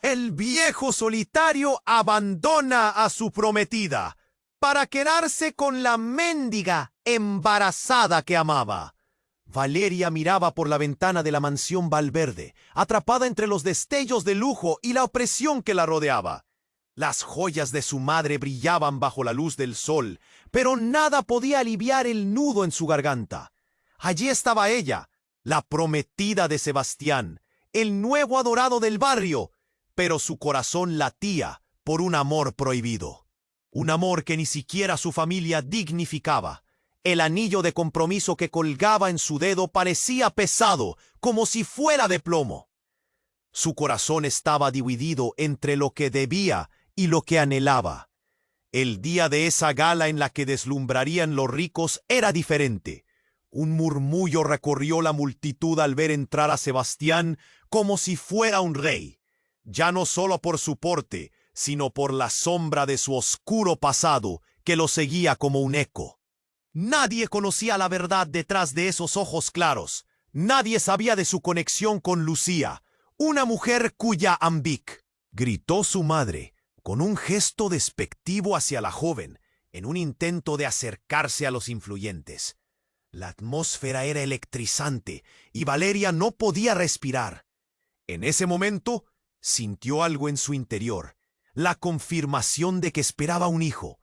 El viejo solitario abandona a su prometida para quedarse con la mendiga embarazada que amaba. Valeria miraba por la ventana de la mansión Valverde, atrapada entre los destellos de lujo y la opresión que la rodeaba. Las joyas de su madre brillaban bajo la luz del sol, pero nada podía aliviar el nudo en su garganta. Allí estaba ella, la prometida de Sebastián, el nuevo adorado del barrio, pero su corazón latía por un amor prohibido. Un amor que ni siquiera su familia dignificaba. El anillo de compromiso que colgaba en su dedo parecía pesado, como si fuera de plomo. Su corazón estaba dividido entre lo que debía y lo que anhelaba. El día de esa gala en la que deslumbrarían los ricos era diferente. Un murmullo recorrió la multitud al ver entrar a Sebastián como si fuera un rey, ya no solo por su porte, sino por la sombra de su oscuro pasado que lo seguía como un eco. Nadie conocía la verdad detrás de esos ojos claros. Nadie sabía de su conexión con Lucía, una mujer cuya ambic, gritó su madre, con un gesto despectivo hacia la joven, en un intento de acercarse a los influyentes. La atmósfera era electrizante y Valeria no podía respirar. En ese momento, sintió algo en su interior, la confirmación de que esperaba un hijo.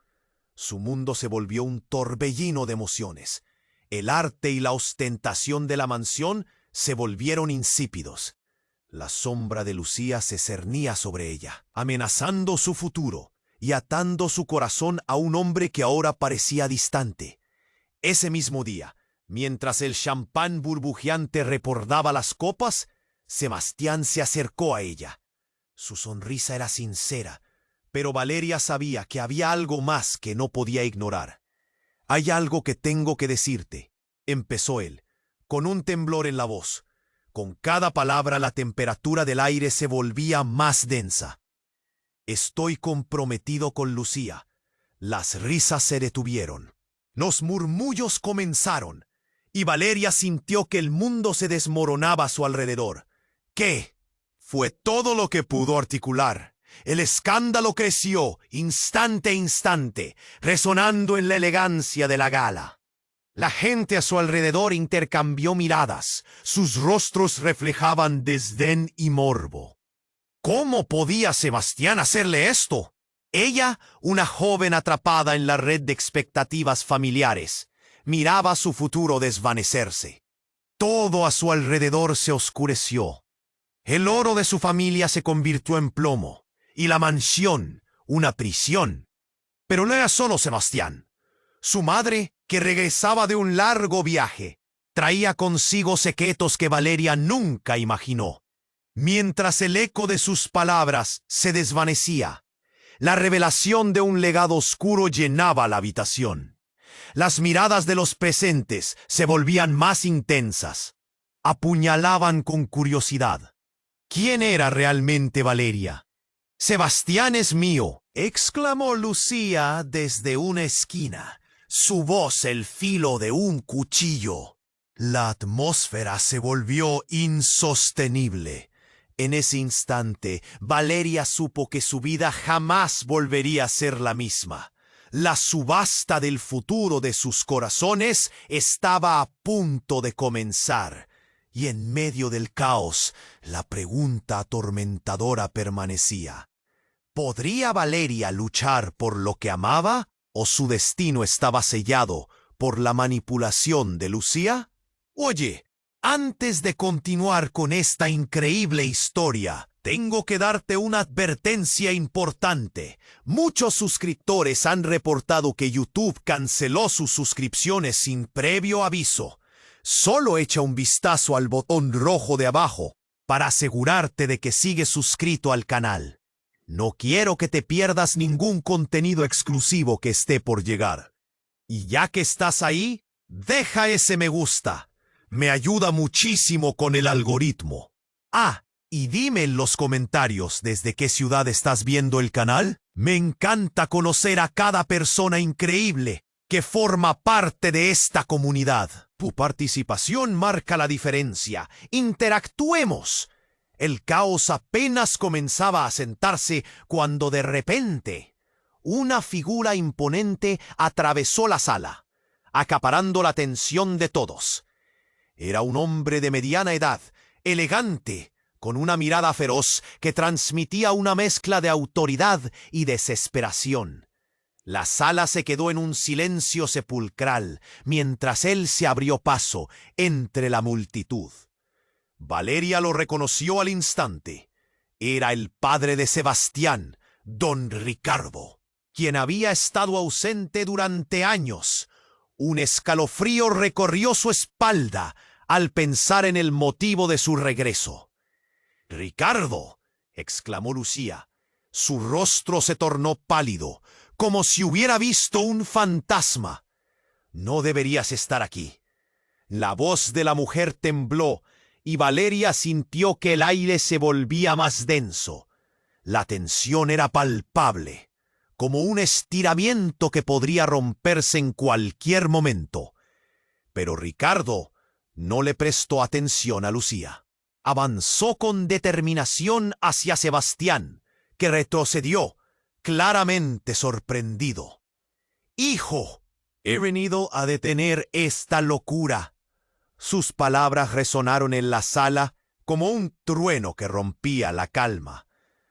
Su mundo se volvió un torbellino de emociones. El arte y la ostentación de la mansión se volvieron insípidos. La sombra de Lucía se cernía sobre ella, amenazando su futuro y atando su corazón a un hombre que ahora parecía distante. Ese mismo día, mientras el champán burbujeante rebordaba las copas, Sebastián se acercó a ella. Su sonrisa era sincera, pero Valeria sabía que había algo más que no podía ignorar. «Hay algo que tengo que decirte», empezó él, con un temblor en la voz. Con cada palabra la temperatura del aire se volvía más densa. «Estoy comprometido con Lucía». Las risas se detuvieron. Los murmullos comenzaron, y Valeria sintió que el mundo se desmoronaba a su alrededor. «¿Qué?» Fue todo lo que pudo articular. El escándalo creció, instante a instante, resonando en la elegancia de la gala. La gente a su alrededor intercambió miradas. Sus rostros reflejaban desdén y morbo. ¿Cómo podía Sebastián hacerle esto? Ella, una joven atrapada en la red de expectativas familiares, miraba su futuro desvanecerse. Todo a su alrededor se oscureció. El oro de su familia se convirtió en plomo, y la mansión, una prisión. Pero no era solo Sebastián. Su madre, que regresaba de un largo viaje, traía consigo secretos que Valeria nunca imaginó. Mientras el eco de sus palabras se desvanecía, la revelación de un legado oscuro llenaba la habitación. Las miradas de los presentes se volvían más intensas. Apuñalaban con curiosidad. ¿Quién era realmente Valeria? «Sebastián es mío», exclamó Lucía desde una esquina, su voz el filo de un cuchillo. La atmósfera se volvió insostenible. En ese instante, Valeria supo que su vida jamás volvería a ser la misma. La subasta del futuro de sus corazones estaba a punto de comenzar. Y en medio del caos, la pregunta atormentadora permanecía. ¿Podría Valeria luchar por lo que amaba o su destino estaba sellado por la manipulación de Lucía? Oye, antes de continuar con esta increíble historia, tengo que darte una advertencia importante. Muchos suscriptores han reportado que YouTube canceló sus suscripciones sin previo aviso. Solo echa un vistazo al botón rojo de abajo para asegurarte de que sigues suscrito al canal. No quiero que te pierdas ningún contenido exclusivo que esté por llegar. Y ya que estás ahí, deja ese me gusta. Me ayuda muchísimo con el algoritmo. Ah, y dime en los comentarios desde qué ciudad estás viendo el canal. Me encanta conocer a cada persona increíble que forma parte de esta comunidad. Tu participación marca la diferencia. Interactuemos. El caos apenas comenzaba a sentarse cuando de repente una figura imponente atravesó la sala, acaparando la atención de todos. Era un hombre de mediana edad, elegante, con una mirada feroz que transmitía una mezcla de autoridad y desesperación. La sala se quedó en un silencio sepulcral mientras él se abrió paso entre la multitud. Valeria lo reconoció al instante. Era el padre de Sebastián, don Ricardo, quien había estado ausente durante años. Un escalofrío recorrió su espalda al pensar en el motivo de su regreso. «¡Ricardo!», exclamó Lucía. Su rostro se tornó pálido, como si hubiera visto un fantasma. «No deberías estar aquí». La voz de la mujer tembló y Valeria sintió que el aire se volvía más denso. La tensión era palpable, como un estiramiento que podría romperse en cualquier momento. Pero Ricardo no le prestó atención a Lucía. Avanzó con determinación hacia Sebastián, que retrocedió, claramente sorprendido. «Hijo, he venido a detener esta locura». Sus palabras resonaron en la sala como un trueno que rompía la calma.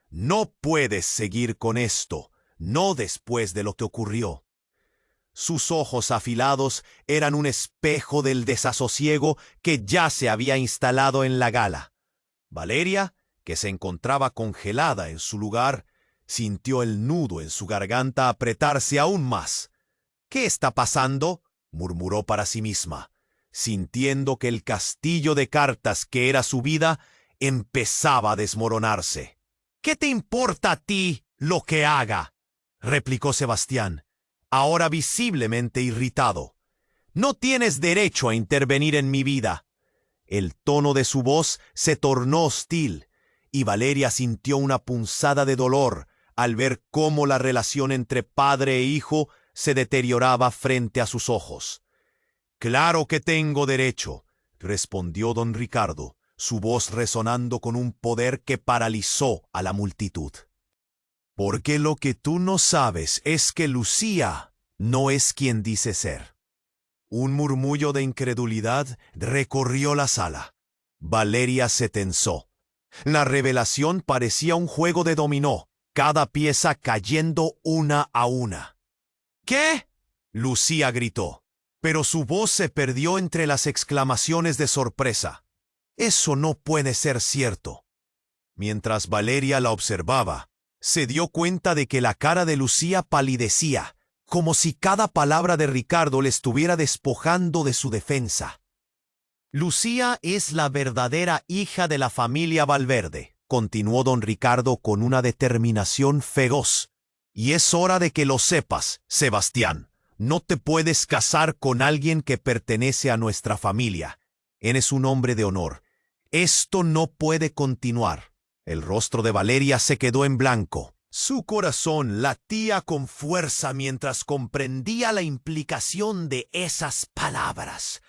«No puedes seguir con esto, no después de lo que ocurrió». Sus ojos afilados eran un espejo del desasosiego que ya se había instalado en la gala. Valeria, que se encontraba congelada en su lugar, sintió el nudo en su garganta apretarse aún más. «¿Qué está pasando?», murmuró para sí misma, sintiendo que el castillo de cartas que era su vida empezaba a desmoronarse. «¿Qué te importa a ti lo que haga?», replicó Sebastián, ahora visiblemente irritado. «No tienes derecho a intervenir en mi vida». El tono de su voz se tornó hostil, y Valeria sintió una punzada de dolor al ver cómo la relación entre padre e hijo se deterioraba frente a sus ojos. «Claro que tengo derecho», respondió don Ricardo, su voz resonando con un poder que paralizó a la multitud. «Porque lo que tú no sabes es que Lucía no es quien dice ser». Un murmullo de incredulidad recorrió la sala. Valeria se tensó. La revelación parecía un juego de dominó, cada pieza cayendo una a una. «¿Qué?», Lucía gritó, pero su voz se perdió entre las exclamaciones de sorpresa. «Eso no puede ser cierto». Mientras Valeria la observaba, se dio cuenta de que la cara de Lucía palidecía, como si cada palabra de Ricardo le estuviera despojando de su defensa. «Lucía es la verdadera hija de la familia Valverde», continuó don Ricardo con una determinación feroz. «Y es hora de que lo sepas, Sebastián. No te puedes casar con alguien que pertenece a nuestra familia. Eres un hombre de honor. Esto no puede continuar». El rostro de Valeria se quedó en blanco. Su corazón latía con fuerza mientras comprendía la implicación de esas palabras.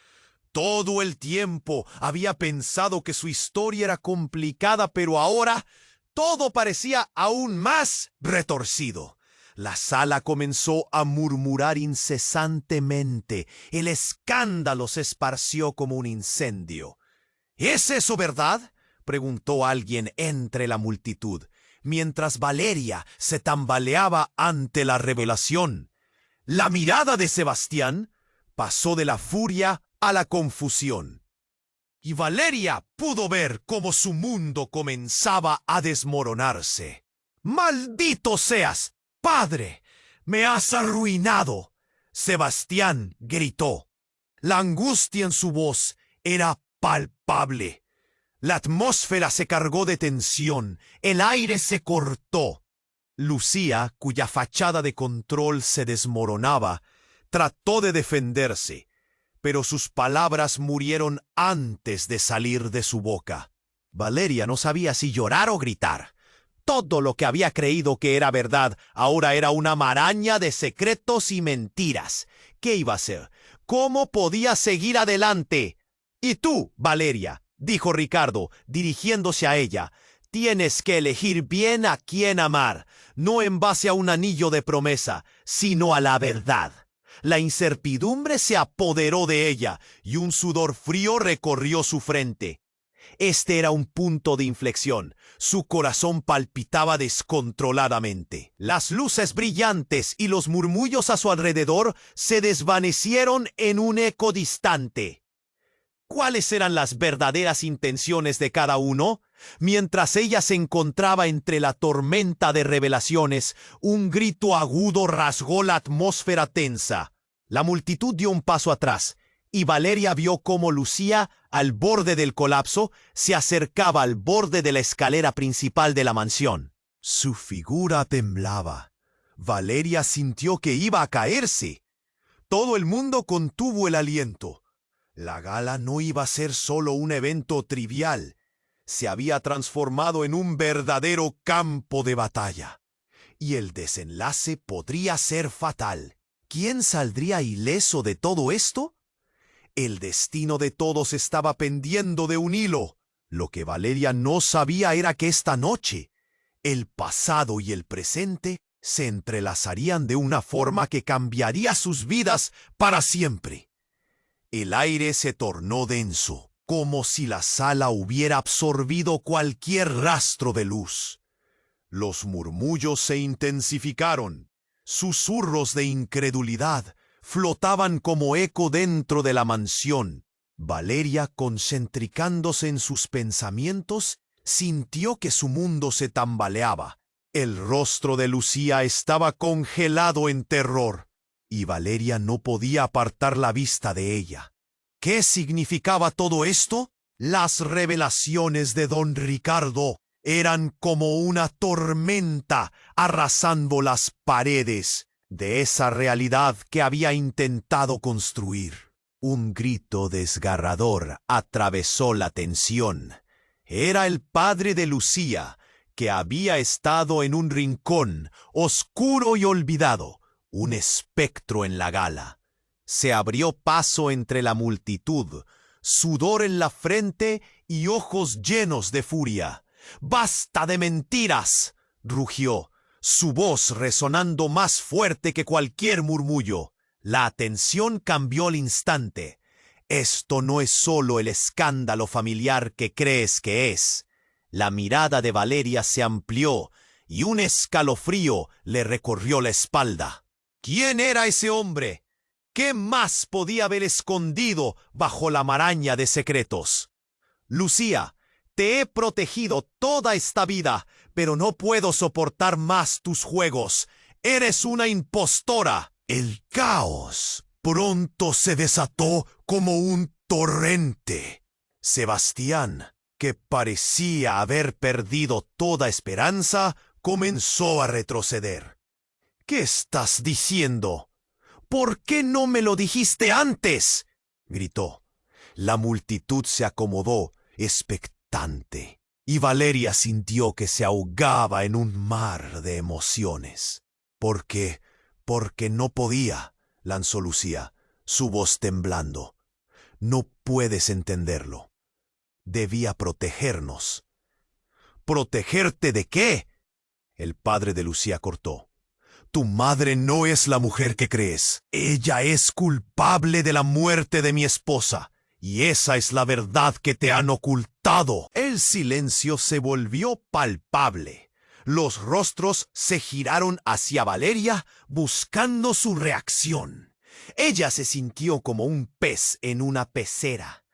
Todo el tiempo había pensado que su historia era complicada, pero ahora todo parecía aún más retorcido. La sala comenzó a murmurar incesantemente. El escándalo se esparció como un incendio. «¿Es eso verdad?», preguntó alguien entre la multitud, mientras Valeria se tambaleaba ante la revelación. La mirada de Sebastián pasó de la furia a la confusión, y Valeria pudo ver cómo su mundo comenzaba a desmoronarse. «¡Maldito seas, padre! ¡Me has arruinado!», Sebastián gritó. La angustia en su voz era palpable. La atmósfera se cargó de tensión, el aire se cortó. Lucía, cuya fachada de control se desmoronaba, trató de defenderse, pero sus palabras murieron antes de salir de su boca. Valeria no sabía si llorar o gritar. Todo lo que había creído que era verdad ahora era una maraña de secretos y mentiras. ¿Qué iba a hacer? ¿Cómo podía seguir adelante? Y tú, Valeria, dijo Ricardo, dirigiéndose a ella. Tienes que elegir bien a quién amar, no en base a un anillo de promesa, sino a la verdad. La incertidumbre se apoderó de ella y un sudor frío recorrió su frente. Este era un punto de inflexión. Su corazón palpitaba descontroladamente. Las luces brillantes y los murmullos a su alrededor se desvanecieron en un eco distante. ¿Cuáles eran las verdaderas intenciones de cada uno? Mientras ella se encontraba entre la tormenta de revelaciones, un grito agudo rasgó la atmósfera tensa. La multitud dio un paso atrás, y Valeria vio cómo Lucía, al borde del colapso, se acercaba al borde de la escalera principal de la mansión. Su figura temblaba. Valeria sintió que iba a caerse. Todo el mundo contuvo el aliento. La gala no iba a ser solo un evento trivial. Se había transformado en un verdadero campo de batalla. Y el desenlace podría ser fatal. ¿Quién saldría ileso de todo esto? El destino de todos estaba pendiendo de un hilo. Lo que Valeria no sabía era que esta noche, el pasado y el presente se entrelazarían de una forma que cambiaría sus vidas para siempre. El aire se tornó denso, como si la sala hubiera absorbido cualquier rastro de luz. Los murmullos se intensificaron. Susurros de incredulidad flotaban como eco dentro de la mansión. Valeria, concentricándose en sus pensamientos, sintió que su mundo se tambaleaba. El rostro de Lucía estaba congelado en terror, y Valeria no podía apartar la vista de ella. ¿Qué significaba todo esto? Las revelaciones de don Ricardo eran como una tormenta arrasando las paredes de esa realidad que había intentado construir. Un grito desgarrador atravesó la tensión. Era el padre de Lucía, que había estado en un rincón, oscuro y olvidado, un espectro en la gala. Se abrió paso entre la multitud, sudor en la frente y ojos llenos de furia. «¡Basta de mentiras!», rugió, su voz resonando más fuerte que cualquier murmullo. La atención cambió al instante. Esto no es solo el escándalo familiar que crees que es. La mirada de Valeria se amplió y un escalofrío le recorrió la espalda. ¿Quién era ese hombre? ¿Qué más podía haber escondido bajo la maraña de secretos? Lucía, te he protegido toda esta vida, pero no puedo soportar más tus juegos. Eres una impostora. El caos pronto se desató como un torrente. Sebastián, que parecía haber perdido toda esperanza, comenzó a retroceder. ¿Qué estás diciendo? ¿Por qué no me lo dijiste antes?, gritó. La multitud se acomodó, expectante, y Valeria sintió que se ahogaba en un mar de emociones. Porque no podía, lanzó Lucía, su voz temblando. No puedes entenderlo. Debía protegernos. ¿Protegerte de qué?, el padre de Lucía cortó. Tu madre no es la mujer que crees. Ella es culpable de la muerte de mi esposa. Y esa es la verdad que te han ocultado. El silencio se volvió palpable. Los rostros se giraron hacia Valeria buscando su reacción. Ella se sintió como un pez en una pecera.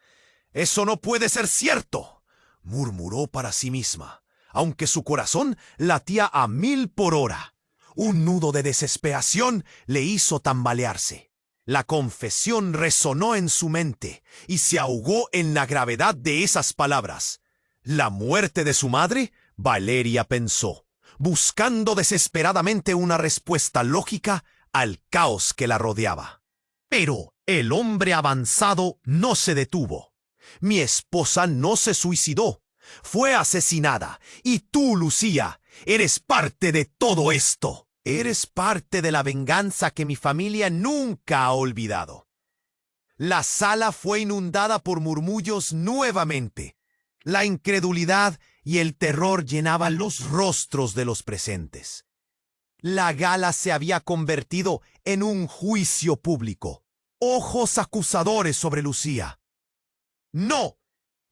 «Eso no puede ser cierto», murmuró para sí misma, aunque su corazón latía a 1000 por hora. Un nudo de desesperación le hizo tambalearse. La confesión resonó en su mente y se ahogó en la gravedad de esas palabras. ¿La muerte de su madre?, Valeria pensó, buscando desesperadamente una respuesta lógica al caos que la rodeaba. Pero el hombre avanzado no se detuvo. Mi esposa no se suicidó, fue asesinada, y tú, Lucía, eres parte de todo esto. Eres parte de la venganza que mi familia nunca ha olvidado. La sala fue inundada por murmullos nuevamente. La incredulidad y el terror llenaban los rostros de los presentes. La gala se había convertido en un juicio público. Ojos acusadores sobre Lucía. ¡No!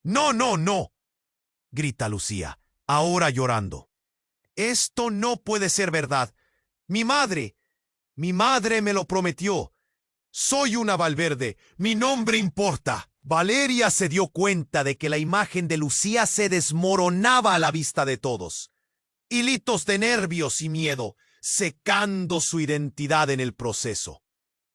¡No, no, no!, grita Lucía, ahora llorando. Esto no puede ser verdad. Mi madre me lo prometió. Soy una Valverde, mi nombre importa. Valeria se dio cuenta de que la imagen de Lucía se desmoronaba a la vista de todos. Hilitos de nervios y miedo, secando su identidad en el proceso.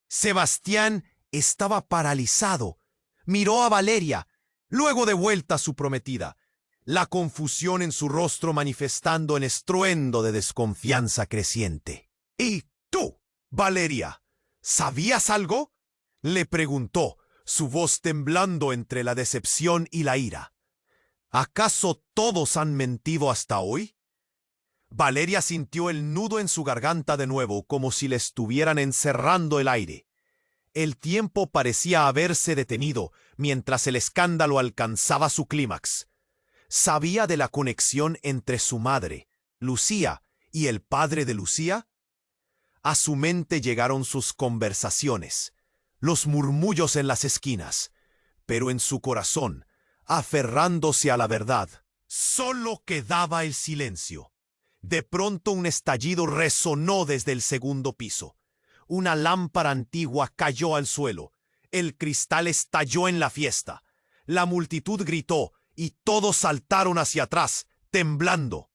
Sebastián estaba paralizado. Miró a Valeria, luego de vuelta a su prometida, la confusión en su rostro manifestando en estruendo de desconfianza creciente. ¿Y tú, Valeria, sabías algo?, le preguntó, su voz temblando entre la decepción y la ira. ¿Acaso todos han mentido hasta hoy? Valeria sintió el nudo en su garganta de nuevo, como si le estuvieran encerrando el aire. El tiempo parecía haberse detenido mientras el escándalo alcanzaba su clímax. ¿Sabía de la conexión entre su madre, Lucía, y el padre de Lucía? A su mente llegaron sus conversaciones, los murmullos en las esquinas, pero en su corazón, aferrándose a la verdad, solo quedaba el silencio. De pronto un estallido resonó desde el segundo piso. Una lámpara antigua cayó al suelo. El cristal estalló en la fiesta. La multitud gritó y todos saltaron hacia atrás, temblando.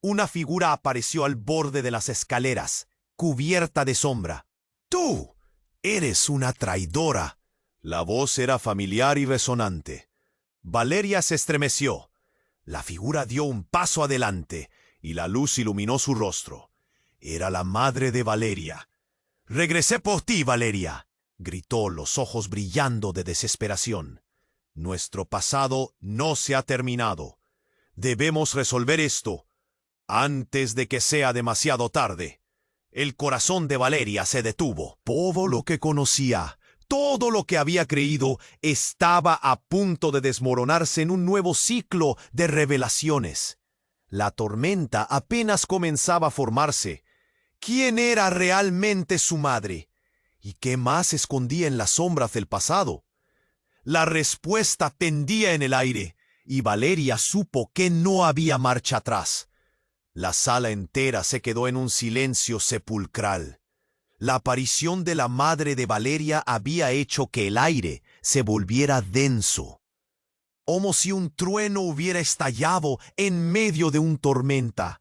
Una figura apareció al borde de las escaleras, cubierta de sombra. ¡Tú eres una traidora! La voz era familiar y resonante. Valeria se estremeció. La figura dio un paso adelante y la luz iluminó su rostro. Era la madre de Valeria. «Regresé por ti, Valeria», gritó, los ojos brillando de desesperación. «Nuestro pasado no se ha terminado. Debemos resolver esto antes de que sea demasiado tarde». El corazón de Valeria se detuvo. Todo lo que conocía, todo lo que había creído, estaba a punto de desmoronarse en un nuevo ciclo de revelaciones. La tormenta apenas comenzaba a formarse. ¿Quién era realmente su madre? ¿Y qué más escondía en las sombras del pasado? La respuesta pendía en el aire, y Valeria supo que no había marcha atrás. La sala entera se quedó en un silencio sepulcral. La aparición de la madre de Valeria había hecho que el aire se volviera denso, como si un trueno hubiera estallado en medio de una tormenta.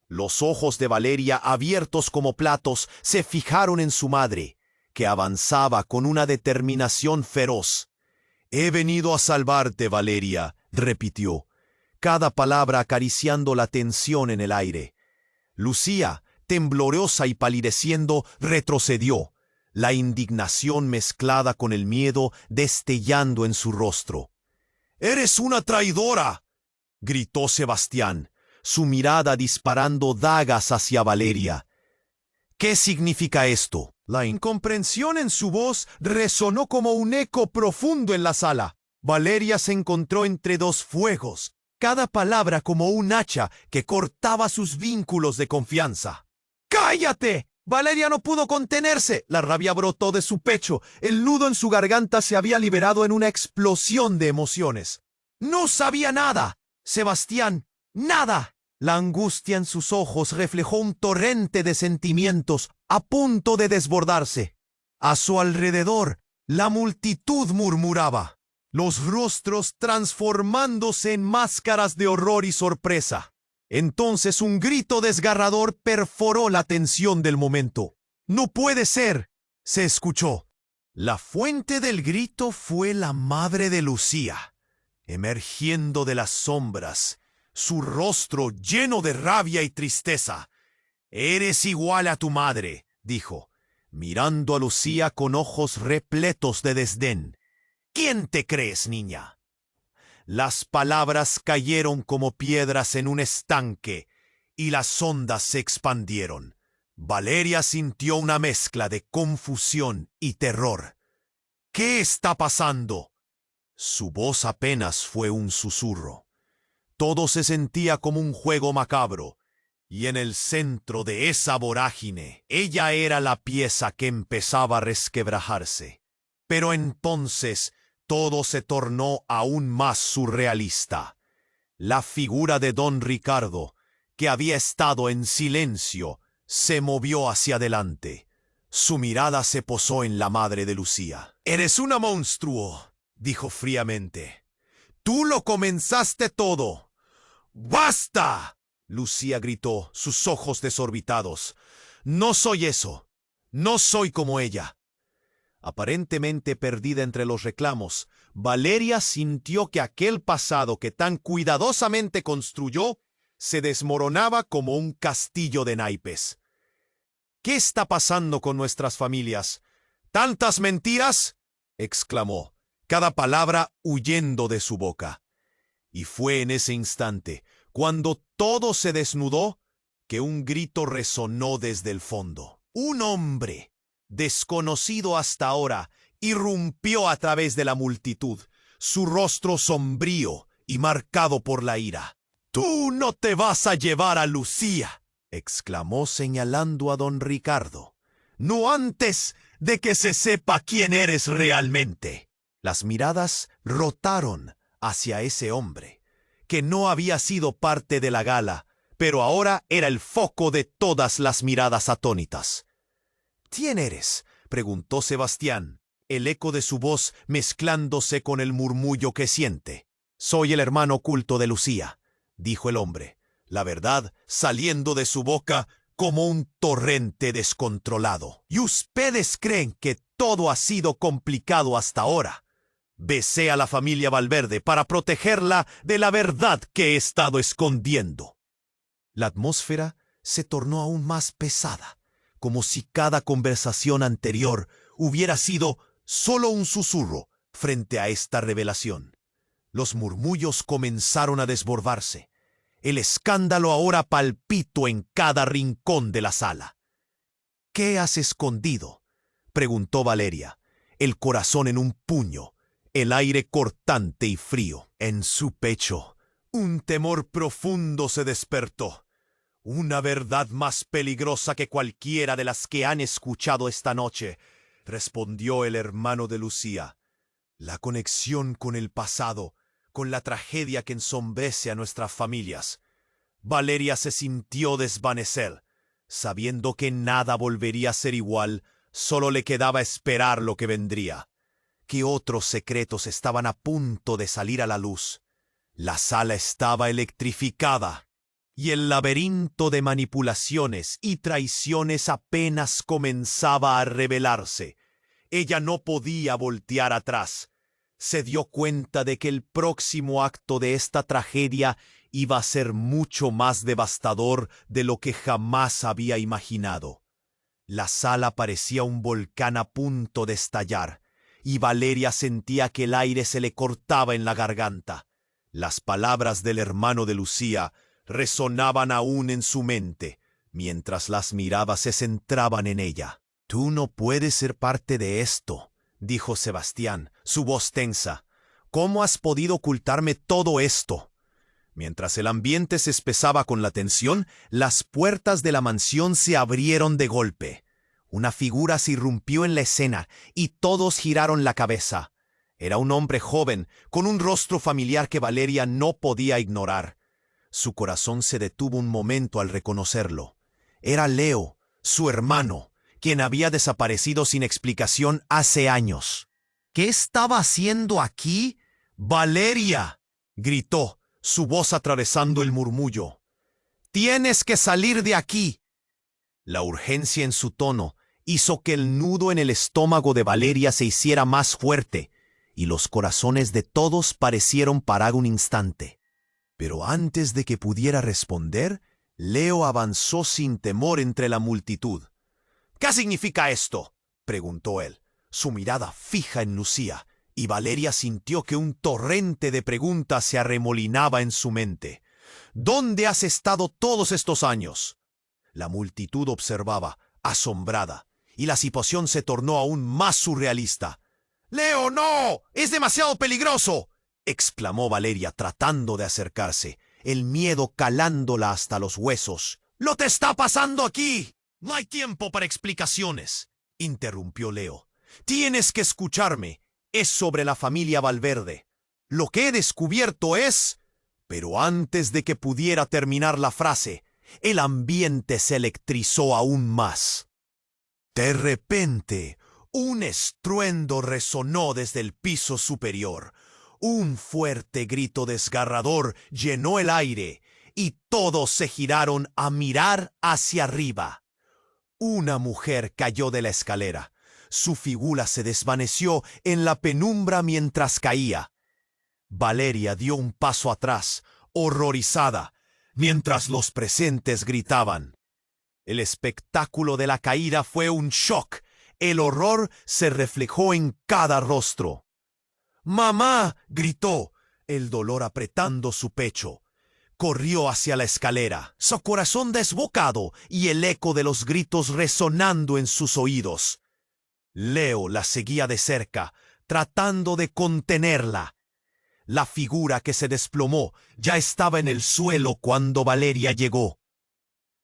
Los ojos de Valeria, abiertos como platos, se fijaron en su madre, que avanzaba con una determinación feroz. «He venido a salvarte, Valeria», repitió, cada palabra acariciando la tensión en el aire. Lucía, temblorosa y palideciendo, retrocedió, la indignación mezclada con el miedo destellando en su rostro. «¡Eres una traidora!», gritó Sebastián, su mirada disparando dagas hacia Valeria. «¿Qué significa esto?». La incomprensión en su voz resonó como un eco profundo en la sala. Valeria se encontró entre dos fuegos, cada palabra como un hacha que cortaba sus vínculos de confianza. «¡Cállate!». Valeria no pudo contenerse. La rabia brotó de su pecho. El nudo en su garganta se había liberado en una explosión de emociones. «No sabía nada, Sebastián, nada». La angustia en sus ojos reflejó un torrente de sentimientos a punto de desbordarse. A su alrededor, la multitud murmuraba, los rostros transformándose en máscaras de horror y sorpresa. Entonces un grito desgarrador perforó la tensión del momento. «¡No puede ser!», se escuchó. La fuente del grito fue la madre de Lucía, emergiendo de las sombras, su rostro lleno de rabia y tristeza. «Eres igual a tu madre», dijo, mirando a Lucía con ojos repletos de desdén. «¿Quién te crees, niña?». Las palabras cayeron como piedras en un estanque y las ondas se expandieron. Valeria sintió una mezcla de confusión y terror. ¿Qué está pasando? Su voz apenas fue un susurro. Todo se sentía como un juego macabro, y en el centro de esa vorágine, ella era la pieza que empezaba a resquebrajarse. Pero entonces todo se tornó aún más surrealista. La figura de don Ricardo, que había estado en silencio, se movió hacia adelante. Su mirada se posó en la madre de Lucía. «Eres una monstruo», dijo fríamente. «Tú lo comenzaste todo». «¡Basta!», Lucía gritó, sus ojos desorbitados. «No soy eso. No soy como ella». Aparentemente perdida entre los reclamos, Valeria sintió que aquel pasado que tan cuidadosamente construyó se desmoronaba como un castillo de naipes. «¿Qué está pasando con nuestras familias? ¿Tantas mentiras?», exclamó, cada palabra huyendo de su boca. Y fue en ese instante, cuando todo se desnudó, que un grito resonó desde el fondo. Un hombre, desconocido hasta ahora, irrumpió a través de la multitud, su rostro sombrío y marcado por la ira. «¡Tú no te vas a llevar a Lucía!», exclamó señalando a don Ricardo. «No antes de que se sepa quién eres realmente». Las miradas rotaron hacia ese hombre, que no había sido parte de la gala, pero ahora era el foco de todas las miradas atónitas. «¿Quién eres?», preguntó Sebastián, el eco de su voz mezclándose con el murmullo que siente. «Soy el hermano oculto de Lucía», dijo el hombre, la verdad saliendo de su boca como un torrente descontrolado. «¿Y ustedes creen que todo ha sido complicado hasta ahora? Besé a la familia Valverde para protegerla de la verdad que he estado escondiendo». La atmósfera se tornó aún más pesada, como si cada conversación anterior hubiera sido solo un susurro frente a esta revelación. Los murmullos comenzaron a desbordarse. El escándalo ahora palpitó en cada rincón de la sala. «¿Qué has escondido?», preguntó Valeria, el corazón en un puño, el aire cortante y frío. En su pecho, un temor profundo se despertó. «Una verdad más peligrosa que cualquiera de las que han escuchado esta noche», respondió el hermano de Lucía. «La conexión con el pasado, con la tragedia que ensombrece a nuestras familias». Valeria se sintió desvanecer, sabiendo que nada volvería a ser igual, solo le quedaba esperar lo que vendría. Que otros secretos estaban a punto de salir a la luz. La sala estaba electrificada, y el laberinto de manipulaciones y traiciones apenas comenzaba a revelarse. Ella no podía voltear atrás. Se dio cuenta de que el próximo acto de esta tragedia iba a ser mucho más devastador de lo que jamás había imaginado. La sala parecía un volcán a punto de estallar, y Valeria sentía que el aire se le cortaba en la garganta. Las palabras del hermano de Lucía resonaban aún en su mente, mientras las miradas se centraban en ella. «Tú no puedes ser parte de esto», dijo Sebastián, su voz tensa. «¿Cómo has podido ocultarme todo esto?». Mientras el ambiente se espesaba con la tensión, las puertas de la mansión se abrieron de golpe. Una figura se irrumpió en la escena y todos giraron la cabeza. Era un hombre joven, con un rostro familiar que Valeria no podía ignorar. Su corazón se detuvo un momento al reconocerlo. Era Leo, su hermano, quien había desaparecido sin explicación hace años. «¿Qué estaba haciendo aquí?». «¡Valeria!», gritó, su voz atravesando el murmullo. «¡Tienes que salir de aquí!». La urgencia en su tono hizo que el nudo en el estómago de Valeria se hiciera más fuerte, y los corazones de todos parecieron parar un instante. Pero antes de que pudiera responder, Leo avanzó sin temor entre la multitud. «¿Qué significa esto?», preguntó él, su mirada fija en Lucía, y Valeria sintió que un torrente de preguntas se arremolinaba en su mente. «¿Dónde has estado todos estos años?». La multitud observaba, asombrada, y la situación se tornó aún más surrealista. Leo, no. Es demasiado peligroso, exclamó Valeria tratando de acercarse, el miedo calándola hasta los huesos. —¿Lo te está pasando aquí? No hay tiempo para explicaciones, interrumpió Leo. Tienes que escucharme. Es sobre la familia Valverde. Lo que he descubierto es... Pero antes de que pudiera terminar la frase, el ambiente se electrizó aún más. De repente, un estruendo resonó desde el piso superior. Un fuerte grito desgarrador llenó el aire y todos se giraron a mirar hacia arriba. Una mujer cayó de la escalera. Su figura se desvaneció en la penumbra mientras caía. Valeria dio un paso atrás, horrorizada, mientras los presentes gritaban. El espectáculo de la caída fue un shock. El horror se reflejó en cada rostro. —¡Mamá! —gritó, el dolor apretando su pecho. Corrió hacia la escalera, su corazón desbocado y el eco de los gritos resonando en sus oídos. Leo la seguía de cerca, tratando de contenerla. La figura que se desplomó ya estaba en el suelo cuando Valeria llegó.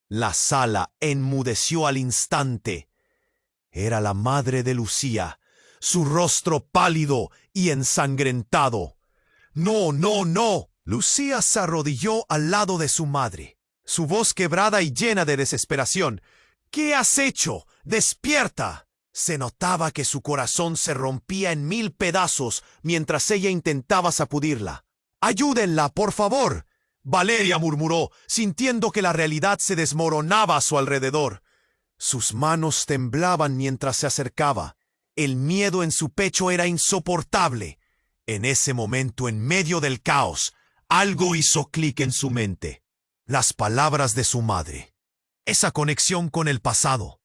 La sala enmudeció al instante. Era la madre de Lucía, su rostro pálido y ensangrentado. —¡No, no, no! Lucía se arrodilló al lado de su madre, su voz quebrada y llena de desesperación. —¿Qué has hecho? ¡Despierta! Se notaba que su corazón se rompía en 1000 pedazos mientras ella intentaba sacudirla. —¡Ayúdenla, por favor! Valeria murmuró, sintiendo que la realidad se desmoronaba a su alrededor. Sus manos temblaban mientras se acercaba. El miedo en su pecho era insoportable. En ese momento, en medio del caos, algo hizo clic en su mente. Las palabras de su madre. Esa conexión con el pasado.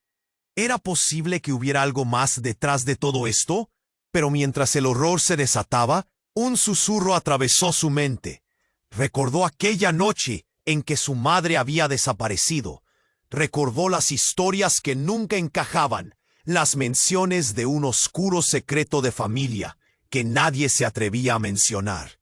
¿Era posible que hubiera algo más detrás de todo esto? Pero mientras el horror se desataba, un susurro atravesó su mente. Recordó aquella noche en que su madre había desaparecido. Recordó las historias que nunca encajaban, las menciones de un oscuro secreto de familia que nadie se atrevía a mencionar.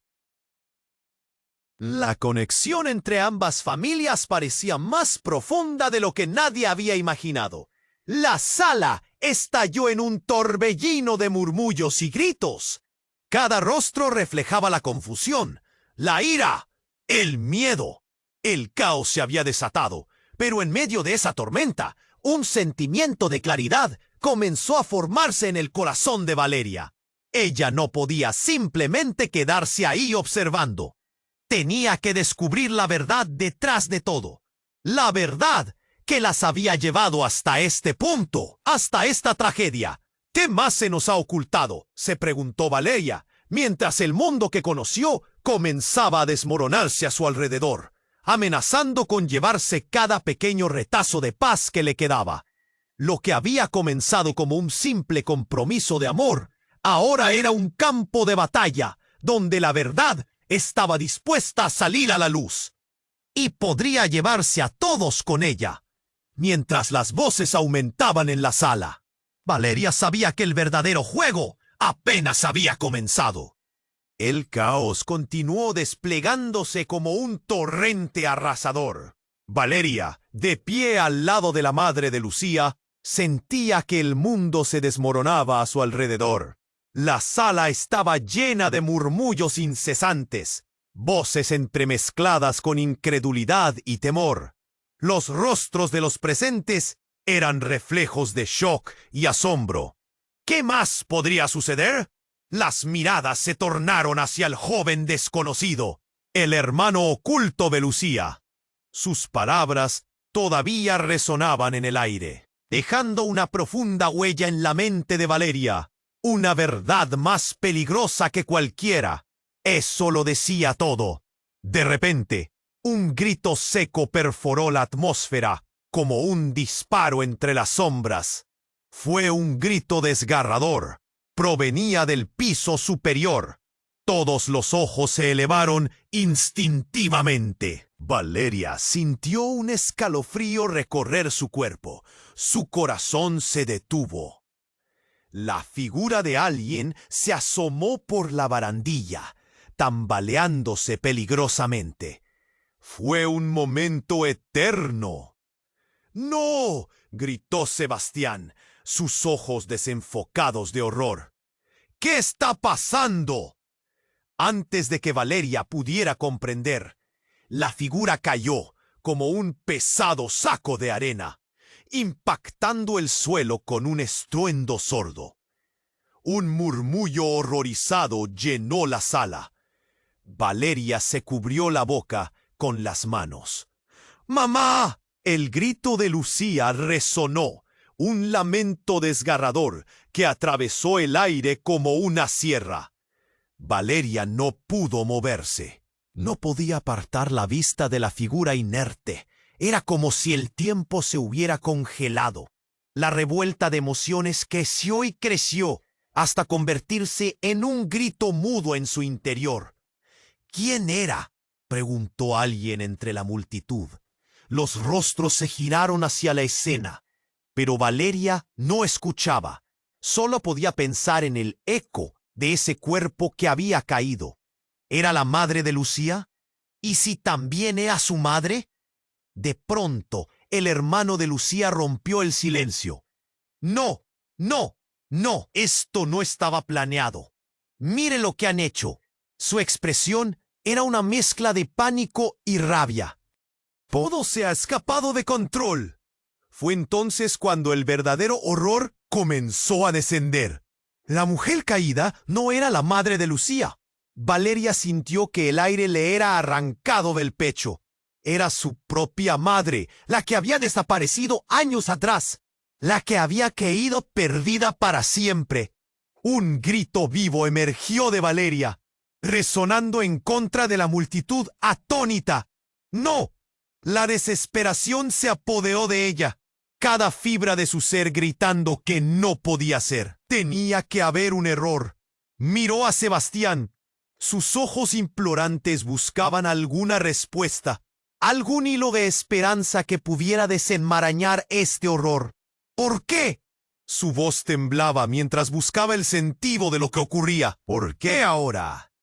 La conexión entre ambas familias parecía más profunda de lo que nadie había imaginado. La sala estalló en un torbellino de murmullos y gritos. Cada rostro reflejaba la confusión, la ira, el miedo. El caos se había desatado, pero en medio de esa tormenta, un sentimiento de claridad comenzó a formarse en el corazón de Valeria. Ella no podía simplemente quedarse ahí observando. Tenía que descubrir la verdad detrás de todo. La verdad que las había llevado hasta este punto, hasta esta tragedia. ¿Qué más se nos ha ocultado?, se preguntó Valeria, mientras el mundo que conoció comenzaba a desmoronarse a su alrededor, amenazando con llevarse cada pequeño retazo de paz que le quedaba. Lo que había comenzado como un simple compromiso de amor, ahora era un campo de batalla, donde la verdad estaba dispuesta a salir a la luz. Y podría llevarse a todos con ella. Mientras las voces aumentaban en la sala, Valeria sabía que el verdadero juego apenas había comenzado. El caos continuó desplegándose como un torrente arrasador. Valeria, de pie al lado de la madre de Lucía, sentía que el mundo se desmoronaba a su alrededor. La sala estaba llena de murmullos incesantes, voces entremezcladas con incredulidad y temor. Los rostros de los presentes eran reflejos de shock y asombro. ¿Qué más podría suceder? Las miradas se tornaron hacia el joven desconocido, el hermano oculto de Lucía. Sus palabras todavía resonaban en el aire, dejando una profunda huella en la mente de Valeria. Una verdad más peligrosa que cualquiera. Eso lo decía todo. De repente, un grito seco perforó la atmósfera, como un disparo entre las sombras. Fue un grito desgarrador. Provenía del piso superior. Todos los ojos se elevaron instintivamente. Valeria sintió un escalofrío recorrer su cuerpo. Su corazón se detuvo. La figura de alguien se asomó por la barandilla, tambaleándose peligrosamente. Fue un momento eterno. ¡No! Gritó Sebastián, sus ojos desenfocados de horror. ¿Qué está pasando? Antes de que Valeria pudiera comprender, la figura cayó como un pesado saco de arena, impactando el suelo con un estruendo sordo. Un murmullo horrorizado llenó la sala. Valeria se cubrió la boca con las manos. ¡Mamá! El grito de Lucía resonó, un lamento desgarrador que atravesó el aire como una sierra. Valeria no pudo moverse. No podía apartar la vista de la figura inerte. Era como si el tiempo se hubiera congelado. La revuelta de emociones creció y creció hasta convertirse en un grito mudo en su interior. ¿Quién era?, preguntó alguien entre la multitud. Los rostros se giraron hacia la escena, pero Valeria no escuchaba. Solo podía pensar en el eco de ese cuerpo que había caído. ¿Era la madre de Lucía? ¿Y si también era su madre? De pronto, el hermano de Lucía rompió el silencio. No, no, no, esto no estaba planeado. Mire lo que han hecho. Su expresión era una mezcla de pánico y rabia. Todo se ha escapado de control. Fue entonces cuando el verdadero horror comenzó a descender. La mujer caída no era la madre de Lucía. Valeria sintió que el aire le era arrancado del pecho. Era su propia madre, la que había desaparecido años atrás, la que había caído perdida para siempre. Un grito vivo emergió de Valeria, resonando en contra de la multitud atónita. ¡No! La desesperación se apoderó de ella, cada fibra de su ser gritando que no podía ser. Tenía que haber un error. Miró a Sebastián. Sus ojos implorantes buscaban alguna respuesta, algún hilo de esperanza que pudiera desenmarañar este horror. ¿Por qué? Su voz temblaba mientras buscaba el sentido de lo que ocurría. ¿Por qué ahora?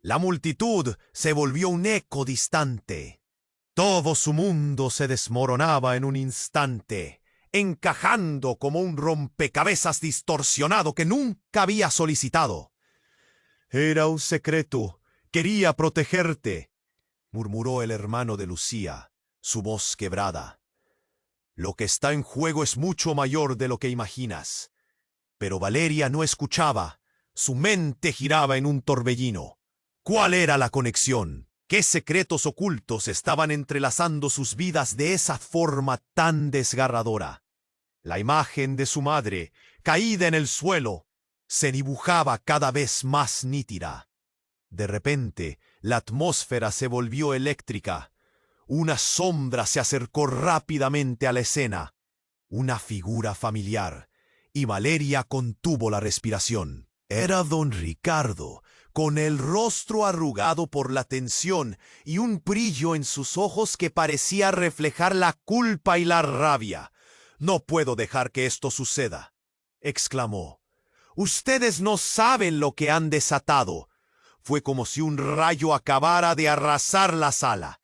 La multitud se volvió un eco distante. Todo su mundo se desmoronaba en un instante, encajando como un rompecabezas distorsionado que nunca había solicitado. Era un secreto. Quería protegerte, murmuró el hermano de Lucía, su voz quebrada. Lo que está en juego es mucho mayor de lo que imaginas. Pero Valeria no escuchaba. Su mente giraba en un torbellino. ¿Cuál era la conexión? ¿Qué secretos ocultos estaban entrelazando sus vidas de esa forma tan desgarradora? La imagen de su madre, caída en el suelo, se dibujaba cada vez más nítida. De repente, la atmósfera se volvió eléctrica. Una sombra se acercó rápidamente a la escena. Una figura familiar, y Valeria contuvo la respiración. Era don Ricardo, con el rostro arrugado por la tensión y un brillo en sus ojos que parecía reflejar la culpa y la rabia. «No puedo dejar que esto suceda», exclamó. «Ustedes no saben lo que han desatado». Fue como si un rayo acabara de arrasar la sala.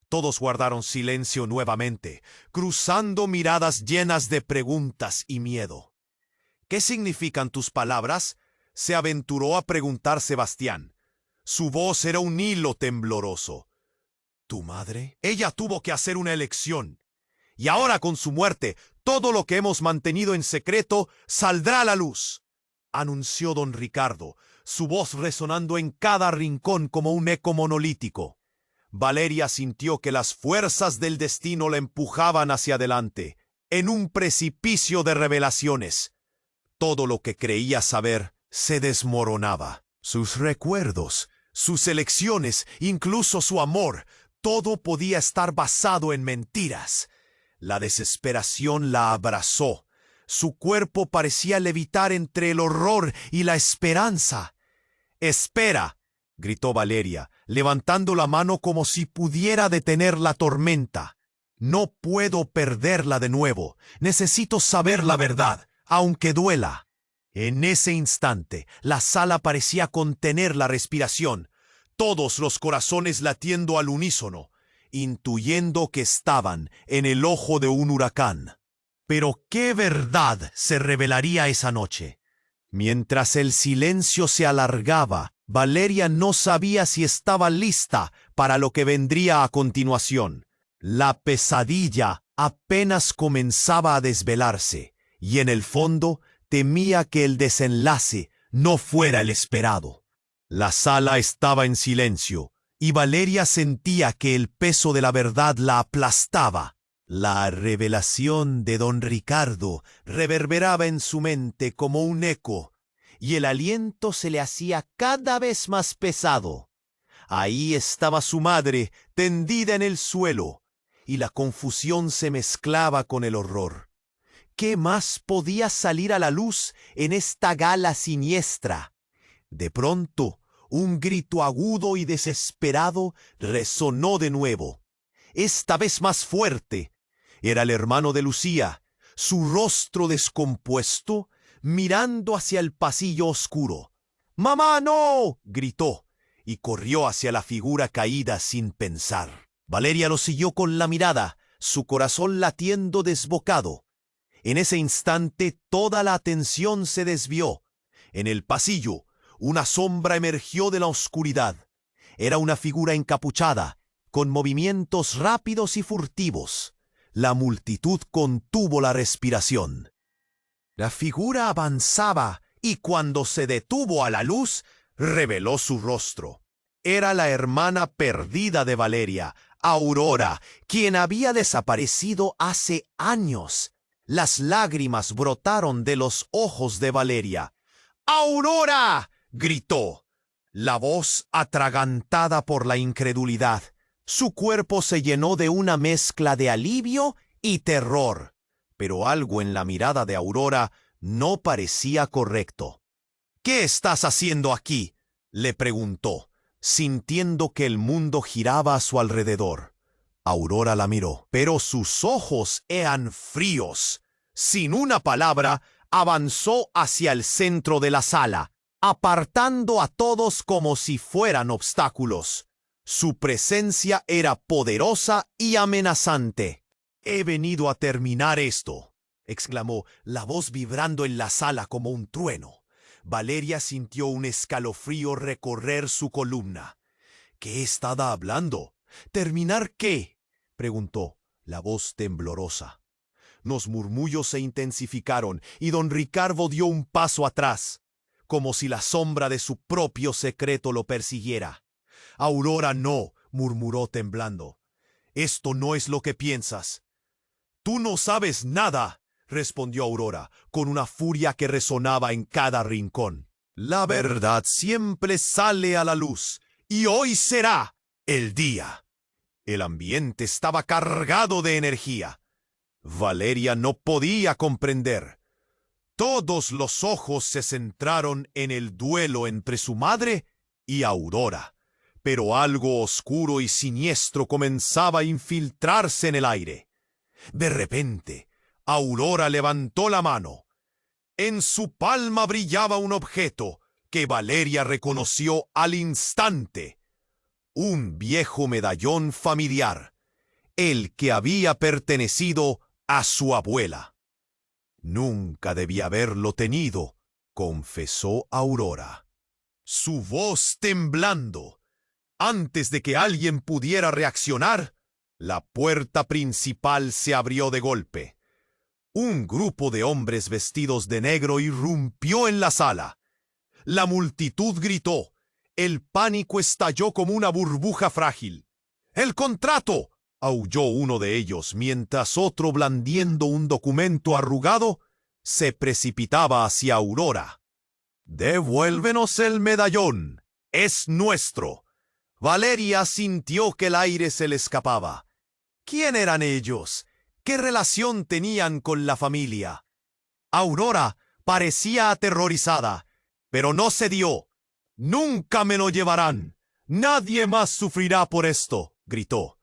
Todos guardaron silencio nuevamente, cruzando miradas llenas de preguntas y miedo. «¿Qué significan tus palabras?», se aventuró a preguntar Sebastián. Su voz era un hilo tembloroso. ¿Tu madre? Ella tuvo que hacer una elección. Y ahora con su muerte, todo lo que hemos mantenido en secreto saldrá a la luz, anunció don Ricardo, su voz resonando en cada rincón como un eco monolítico. Valeria sintió que las fuerzas del destino la empujaban hacia adelante, en un precipicio de revelaciones. Todo lo que creía saber se desmoronaba. Sus recuerdos, sus elecciones, incluso su amor, todo podía estar basado en mentiras. La desesperación la abrazó. Su cuerpo parecía levitar entre el horror y la esperanza. «Espera», gritó Valeria, levantando la mano como si pudiera detener la tormenta. «No puedo perderla de nuevo. Necesito saber la verdad, aunque duela». En ese instante, la sala parecía contener la respiración, todos los corazones latiendo al unísono, intuyendo que estaban en el ojo de un huracán. Pero ¿qué verdad se revelaría esa noche? Mientras el silencio se alargaba, Valeria no sabía si estaba lista para lo que vendría a continuación. La pesadilla apenas comenzaba a desvelarse, y en el fondo temía que el desenlace no fuera el esperado. La sala estaba en silencio, y Valeria sentía que el peso de la verdad la aplastaba. La revelación de don Ricardo reverberaba en su mente como un eco, y el aliento se le hacía cada vez más pesado. Ahí estaba su madre, tendida en el suelo, y la confusión se mezclaba con el horror. ¿Qué más podía salir a la luz en esta gala siniestra? De pronto, un grito agudo y desesperado resonó de nuevo, esta vez más fuerte. Era el hermano de Lucía, su rostro descompuesto, mirando hacia el pasillo oscuro. «¡Mamá, no!», gritó, y corrió hacia la figura caída sin pensar. Valeria lo siguió con la mirada, su corazón latiendo desbocado. En ese instante toda la atención se desvió. En el pasillo, una sombra emergió de la oscuridad. Era una figura encapuchada, con movimientos rápidos y furtivos. La multitud contuvo la respiración. La figura avanzaba y cuando se detuvo a la luz, reveló su rostro. Era la hermana perdida de Valeria, Aurora, quien había desaparecido hace años. Las lágrimas brotaron de los ojos de Valeria. «¡Aurora!», gritó, la voz atragantada por la incredulidad. Su cuerpo se llenó de una mezcla de alivio y terror, pero algo en la mirada de Aurora no parecía correcto. «¿Qué estás haciendo aquí?», le preguntó, sintiendo que el mundo giraba a su alrededor. Aurora la miró, pero sus ojos eran fríos. Sin una palabra, avanzó hacia el centro de la sala, apartando a todos como si fueran obstáculos. Su presencia era poderosa y amenazante. «He venido a terminar esto», exclamó, la voz vibrando en la sala como un trueno. Valeria sintió un escalofrío recorrer su columna. «¿Qué estaba hablando? ¿Terminar qué?», preguntó, la voz temblorosa. Los murmullos se intensificaron y don Ricardo dio un paso atrás, como si la sombra de su propio secreto lo persiguiera. «Aurora, no», murmuró temblando. «Esto no es lo que piensas». «Tú no sabes nada», respondió Aurora, con una furia que resonaba en cada rincón. «La verdad siempre sale a la luz, y hoy será el día». El ambiente estaba cargado de energía. Valeria no podía comprender. Todos los ojos se centraron en el duelo entre su madre y Aurora, pero algo oscuro y siniestro comenzaba a infiltrarse en el aire. De repente, Aurora levantó la mano. En su palma brillaba un objeto que Valeria reconoció al instante. Un viejo medallón familiar, el que había pertenecido a su abuela. «Nunca debía haberlo tenido», confesó Aurora, su voz temblando. Antes de que alguien pudiera reaccionar, la puerta principal se abrió de golpe. Un grupo de hombres vestidos de negro irrumpió en la sala. La multitud gritó. El pánico estalló como una burbuja frágil. «¡El contrato!», aulló uno de ellos, mientras otro, blandiendo un documento arrugado, se precipitaba hacia Aurora. «¡Devuélvenos el medallón! ¡Es nuestro!». Valeria sintió que el aire se le escapaba. ¿Quién eran ellos? ¿Qué relación tenían con la familia? Aurora parecía aterrorizada, pero no cedió. «¡Nunca me lo llevarán! ¡Nadie más sufrirá por esto!», gritó.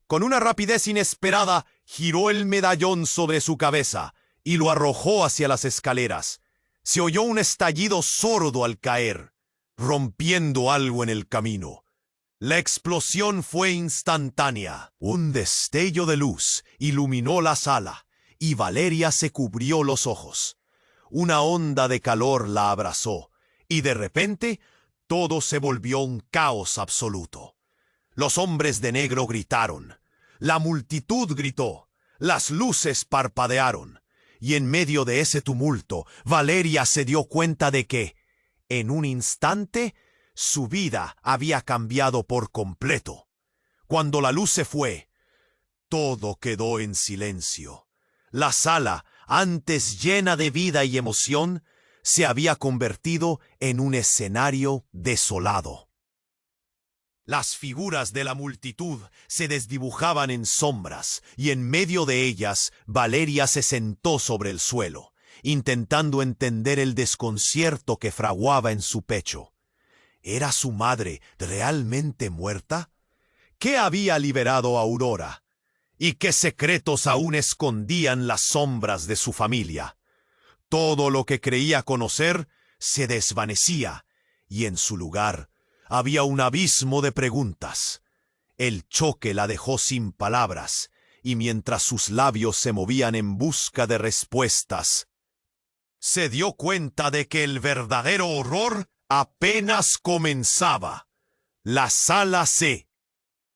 Con una rapidez inesperada, giró el medallón sobre su cabeza y lo arrojó hacia las escaleras. Se oyó un estallido sordo al caer, rompiendo algo en el camino. La explosión fue instantánea. Un destello de luz iluminó la sala, y Valeria se cubrió los ojos. Una onda de calor la abrazó, y de repente todo se volvió un caos absoluto. Los hombres de negro gritaron, la multitud gritó, las luces parpadearon, y en medio de ese tumulto, Valeria se dio cuenta de que, en un instante, su vida había cambiado por completo. Cuando la luz se fue, todo quedó en silencio. La sala, antes llena de vida y emoción, se había convertido en un escenario desolado. Las figuras de la multitud se desdibujaban en sombras, y en medio de ellas Valeria se sentó sobre el suelo, intentando entender el desconcierto que fraguaba en su pecho. ¿Era su madre realmente muerta? ¿Qué había liberado a Aurora? ¿Y qué secretos aún escondían las sombras de su familia? Todo lo que creía conocer se desvanecía, y en su lugar había un abismo de preguntas. El choque la dejó sin palabras, y mientras sus labios se movían en busca de respuestas, se dio cuenta de que el verdadero horror apenas comenzaba. La sala C.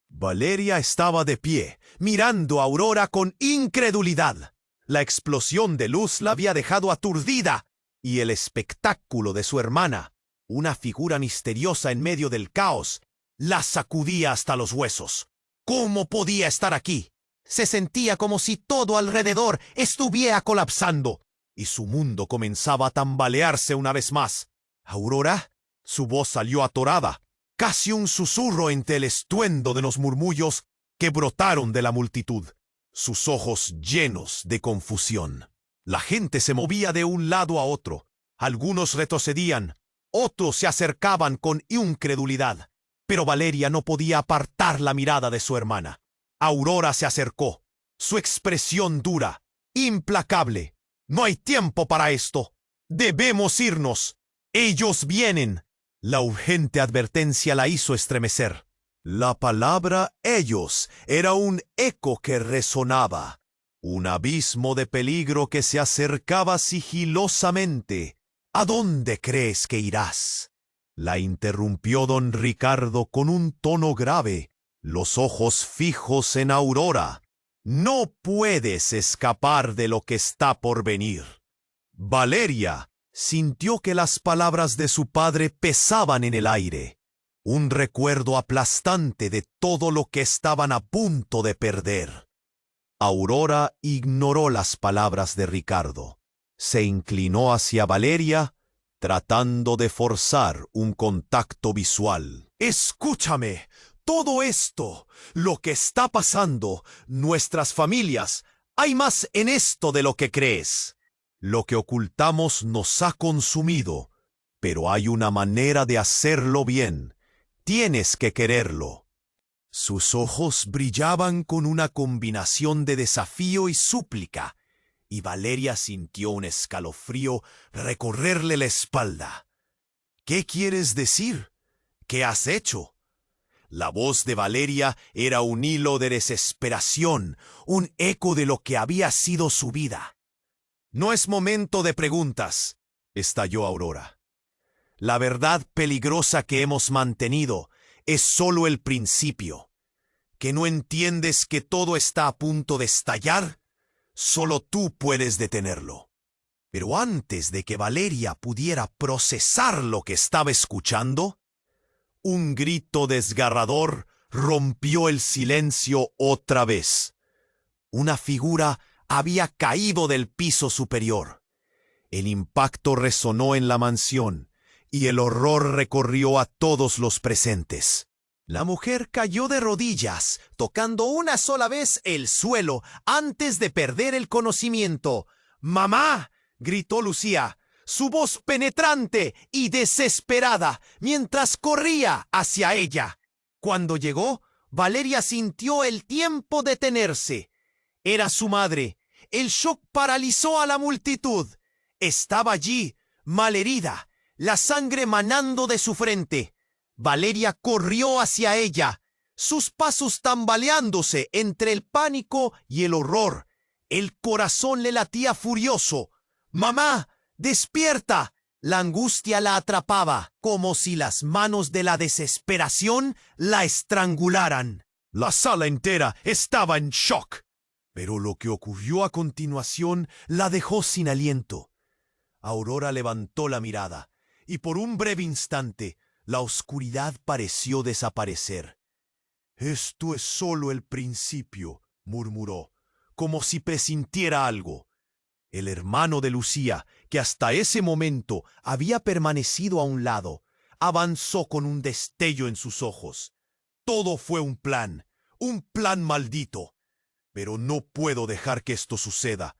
Valeria estaba de pie, mirando a Aurora con incredulidad. La explosión de luz la había dejado aturdida, y el espectáculo de su hermana, una figura misteriosa en medio del caos, la sacudía hasta los huesos. ¿Cómo podía estar aquí? Se sentía como si todo alrededor estuviera colapsando, y su mundo comenzaba a tambalearse una vez más. ¿Aurora? Su voz salió atorada, casi un susurro entre el estruendo de los murmullos que brotaron de la multitud, sus ojos llenos de confusión. La gente se movía de un lado a otro. Algunos retrocedían, otros se acercaban con incredulidad, pero Valeria no podía apartar la mirada de su hermana. Aurora se acercó, su expresión dura, implacable. «No hay tiempo para esto. Debemos irnos. Ellos vienen». La urgente advertencia la hizo estremecer. La palabra ellos era un eco que resonaba, un abismo de peligro que se acercaba sigilosamente. ¿A dónde crees que irás?, la interrumpió don Ricardo con un tono grave, los ojos fijos en Aurora. No puedes escapar de lo que está por venir. Valeria sintió que las palabras de su padre pesaban en el aire, un recuerdo aplastante de todo lo que estaban a punto de perder. Aurora ignoró las palabras de Ricardo. Se inclinó hacia Valeria, tratando de forzar un contacto visual. «Escúchame. Todo esto, lo que está pasando, nuestras familias, hay más en esto de lo que crees. Lo que ocultamos nos ha consumido, pero hay una manera de hacerlo bien. Tienes que quererlo». Sus ojos brillaban con una combinación de desafío y súplica, y Valeria sintió un escalofrío recorrerle la espalda. «¿Qué quieres decir? ¿Qué has hecho?». La voz de Valeria era un hilo de desesperación, un eco de lo que había sido su vida. «No es momento de preguntas», estalló Aurora. «La verdad peligrosa que hemos mantenido es solo el principio. ¿Que no entiendes que todo está a punto de estallar? Solo tú puedes detenerlo». Pero antes de que Valeria pudiera procesar lo que estaba escuchando, un grito desgarrador rompió el silencio otra vez. Una figura había caído del piso superior. El impacto resonó en la mansión, y el horror recorrió a todos los presentes. La mujer cayó de rodillas, tocando una sola vez el suelo antes de perder el conocimiento. «¡Mamá!», gritó Lucía, su voz penetrante y desesperada, mientras corría hacia ella. Cuando llegó, Valeria sintió el tiempo detenerse. Era su madre. El shock paralizó a la multitud. Estaba allí, malherida, la sangre manando de su frente. Valeria corrió hacia ella, sus pasos tambaleándose entre el pánico y el horror. El corazón le latía furioso. ¡Mamá, despierta! La angustia la atrapaba, como si las manos de la desesperación la estrangularan. La sala entera estaba en shock. Pero lo que ocurrió a continuación la dejó sin aliento. Aurora levantó la mirada, y por un breve instante la oscuridad pareció desaparecer. «Esto es solo el principio», murmuró, como si presintiera algo. El hermano de Lucía, que hasta ese momento había permanecido a un lado, avanzó con un destello en sus ojos. Todo fue un plan maldito. Pero no puedo dejar que esto suceda.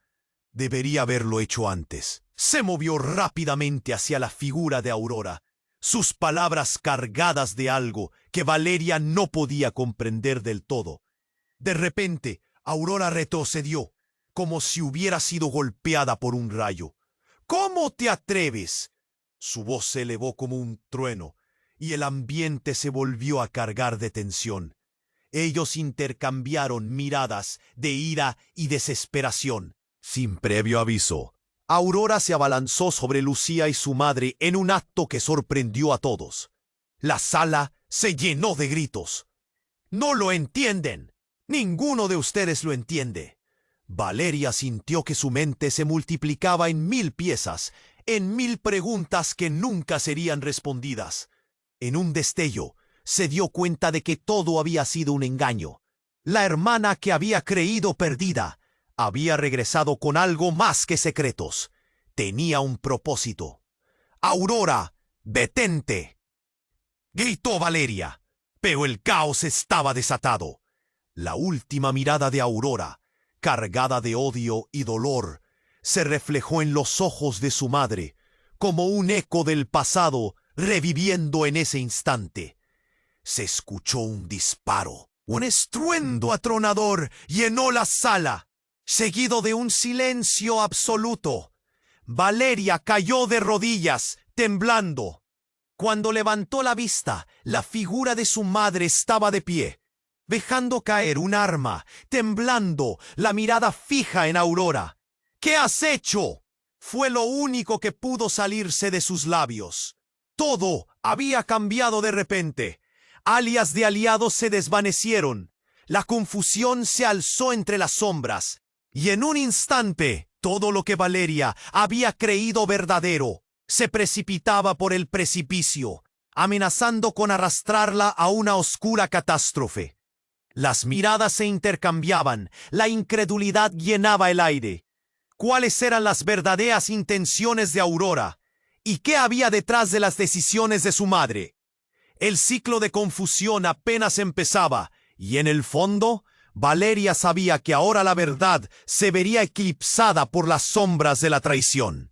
Debería haberlo hecho antes. Se movió rápidamente hacia la figura de Aurora, sus palabras cargadas de algo que Valeria no podía comprender del todo. De repente, Aurora retrocedió, como si hubiera sido golpeada por un rayo. «¿Cómo te atreves?». Su voz se elevó como un trueno, y el ambiente se volvió a cargar de tensión. Ellos intercambiaron miradas de ira y desesperación. Sin previo aviso, Aurora se abalanzó sobre Lucía y su madre en un acto que sorprendió a todos. La sala se llenó de gritos. «¡No lo entienden! Ninguno de ustedes lo entiende». Valeria sintió que su mente se multiplicaba en 1000 piezas, en 1000 preguntas que nunca serían respondidas. En un destello, se dio cuenta de que todo había sido un engaño. La hermana que había creído perdida había regresado con algo más que secretos. Tenía un propósito. «Aurora, detente», gritó Valeria, pero el caos estaba desatado. La última mirada de Aurora, cargada de odio y dolor, se reflejó en los ojos de su madre, como un eco del pasado reviviendo en ese instante. Se escuchó un disparo. Un estruendo atronador llenó la sala, seguido de un silencio absoluto. Valeria cayó de rodillas, temblando. Cuando levantó la vista, la figura de su madre estaba de pie, dejando caer un arma, temblando, la mirada fija en Aurora. «¿Qué has hecho?», fue lo único que pudo salirse de sus labios. Todo había cambiado de repente. Alias de aliados se desvanecieron. La confusión se alzó entre las sombras. Y en un instante, todo lo que Valeria había creído verdadero se precipitaba por el precipicio, amenazando con arrastrarla a una oscura catástrofe. Las miradas se intercambiaban, la incredulidad llenaba el aire. ¿Cuáles eran las verdaderas intenciones de Aurora? ¿Y qué había detrás de las decisiones de su madre? El ciclo de confusión apenas empezaba, y en el fondo, Valeria sabía que ahora la verdad se vería eclipsada por las sombras de la traición.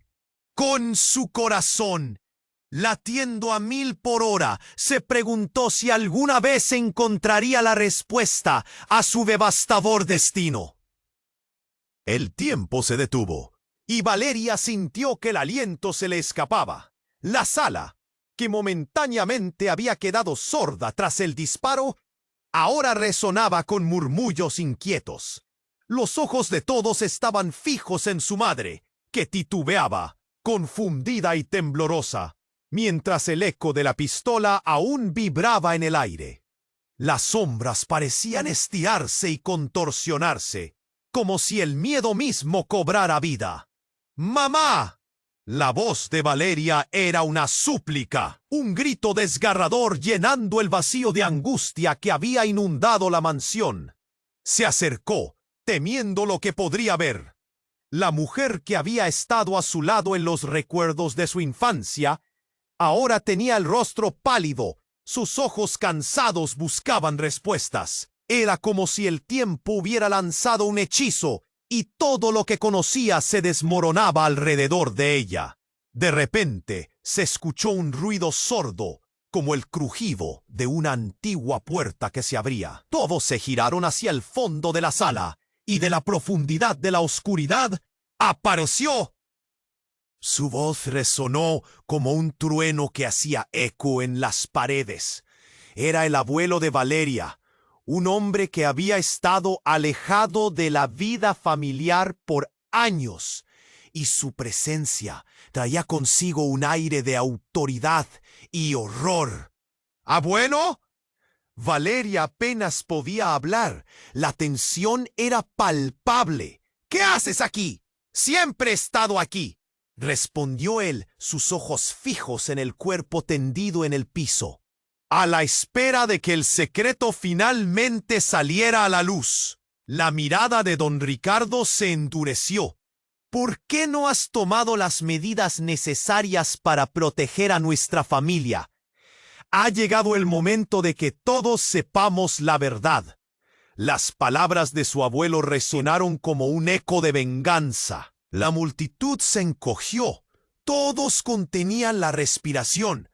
Con su corazón latiendo a 1000 por hora, se preguntó si alguna vez encontraría la respuesta a su devastador destino. El tiempo se detuvo, y Valeria sintió que el aliento se le escapaba. La sala, que momentáneamente había quedado sorda tras el disparo, ahora resonaba con murmullos inquietos. Los ojos de todos estaban fijos en su madre, que titubeaba, confundida y temblorosa, mientras el eco de la pistola aún vibraba en el aire. Las sombras parecían estirarse y contorsionarse, como si el miedo mismo cobrara vida. «¡Mamá!». La voz de Valeria era una súplica, un grito desgarrador llenando el vacío de angustia que había inundado la mansión. Se acercó, temiendo lo que podría ver. La mujer que había estado a su lado en los recuerdos de su infancia, ahora tenía el rostro pálido, sus ojos cansados buscaban respuestas. Era como si el tiempo hubiera lanzado un hechizo y todo lo que conocía se desmoronaba alrededor de ella. De repente se escuchó un ruido sordo, como el crujido de una antigua puerta que se abría. Todos se giraron hacia el fondo de la sala, y de la profundidad de la oscuridad apareció Su voz resonó como un trueno que hacía eco en las paredes. Era el abuelo de Valeria, un hombre que había estado alejado de la vida familiar por años, y su presencia traía consigo un aire de autoridad y horror. ¿Abuelo? Valeria apenas podía hablar. La tensión era palpable. ¿Qué haces aquí? Siempre he estado aquí, respondió él, sus ojos fijos en el cuerpo tendido en el piso, a la espera de que el secreto finalmente saliera a la luz. La mirada de don Ricardo se endureció. ¿Por qué no has tomado las medidas necesarias para proteger a nuestra familia? Ha llegado el momento de que todos sepamos la verdad. Las palabras de su abuelo resonaron como un eco de venganza. La multitud se encogió. Todos contenían la respiración.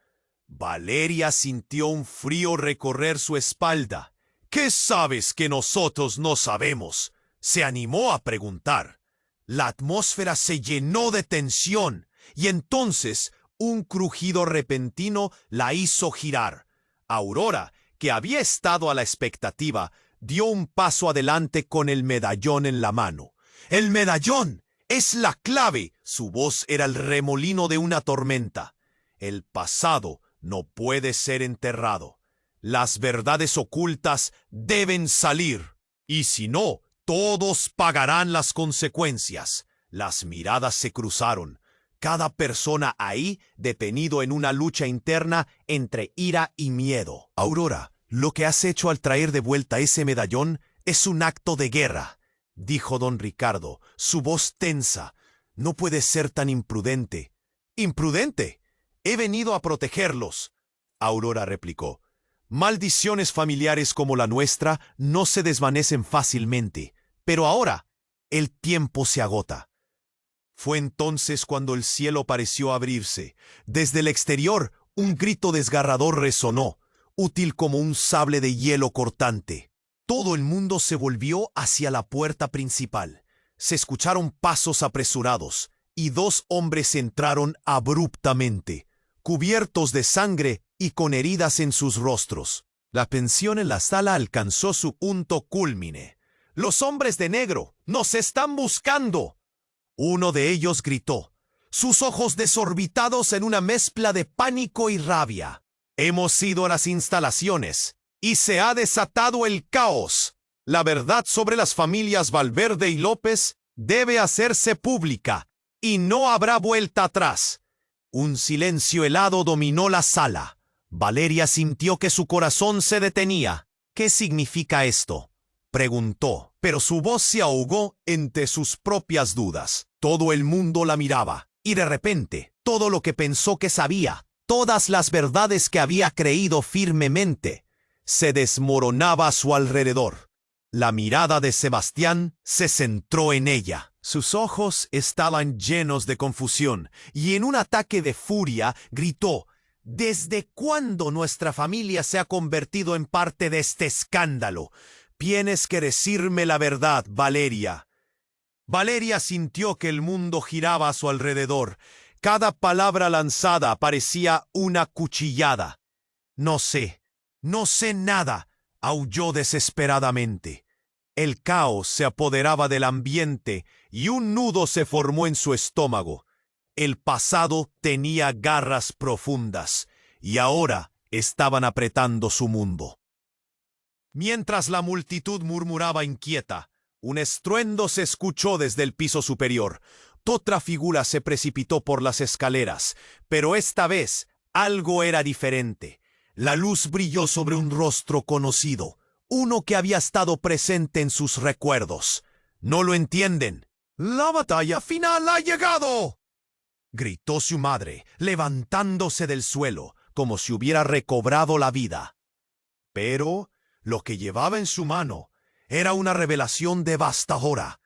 Valeria sintió un frío recorrer su espalda. ¿Qué sabes que nosotros no sabemos?, se animó a preguntar. La atmósfera se llenó de tensión, y entonces un crujido repentino la hizo girar. Aurora, que había estado a la expectativa, dio un paso adelante con el medallón en la mano. ¡El medallón! ¡Es la clave! Su voz era el remolino de una tormenta. El pasado no puede ser enterrado. Las verdades ocultas deben salir. Y si no, todos pagarán las consecuencias. Las miradas se cruzaron. Cada persona ahí detenido en una lucha interna entre ira y miedo. Aurora, lo que has hecho al traer de vuelta ese medallón es un acto de guerra, dijo don Ricardo, su voz tensa. No puedes ser tan imprudente. ¿Imprudente? He venido a protegerlos, Aurora replicó. Maldiciones familiares como la nuestra no se desvanecen fácilmente, pero ahora el tiempo se agota. Fue entonces cuando el cielo pareció abrirse. Desde el exterior, un grito desgarrador resonó, útil como un sable de hielo cortante. Todo el mundo se volvió hacia la puerta principal. Se escucharon pasos apresurados, y dos hombres entraron abruptamente, cubiertos de sangre y con heridas en sus rostros. La tensión en la sala alcanzó su punto cúlmine. «¡Los hombres de negro nos están buscando!», uno de ellos gritó, sus ojos desorbitados en una mezcla de pánico y rabia. «Hemos ido a las instalaciones y se ha desatado el caos. La verdad sobre las familias Valverde y López debe hacerse pública y no habrá vuelta atrás». Un silencio helado dominó la sala. Valeria sintió que su corazón se detenía. «¿Qué significa esto?», preguntó, pero su voz se ahogó entre sus propias dudas. Todo el mundo la miraba, y de repente, todo lo que pensó que sabía, todas las verdades que había creído firmemente, se desmoronaba a su alrededor. La mirada de Sebastián se centró en ella. Sus ojos estaban llenos de confusión, y en un ataque de furia gritó, «¿Desde cuándo nuestra familia se ha convertido en parte de este escándalo? Tienes que decirme la verdad, Valeria». Valeria sintió que el mundo giraba a su alrededor. Cada palabra lanzada parecía una cuchillada. «No sé nada», aulló desesperadamente. El caos se apoderaba del ambiente y un nudo se formó en su estómago. El pasado tenía garras profundas y ahora estaban apretando su mundo. Mientras la multitud murmuraba inquieta, un estruendo se escuchó desde el piso superior. Otra figura se precipitó por las escaleras, pero esta vez algo era diferente. La luz brilló sobre un rostro conocido, uno que había estado presente en sus recuerdos. «¿No lo entienden? ¡La batalla final ha llegado!», gritó su madre, levantándose del suelo, como si hubiera recobrado la vida. Pero lo que llevaba en su mano era una revelación devastadora,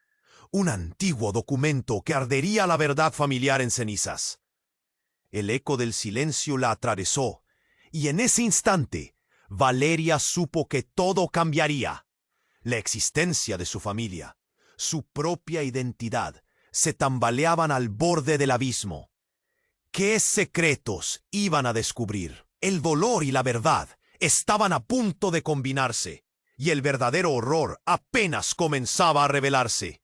un antiguo documento que ardería la verdad familiar en cenizas. El eco del silencio la atravesó, y en ese instante Valeria supo que todo cambiaría. La existencia de su familia, su propia identidad, se tambaleaban al borde del abismo. ¿Qué secretos iban a descubrir? El dolor y la verdad estaban a punto de combinarse, y el verdadero horror apenas comenzaba a revelarse.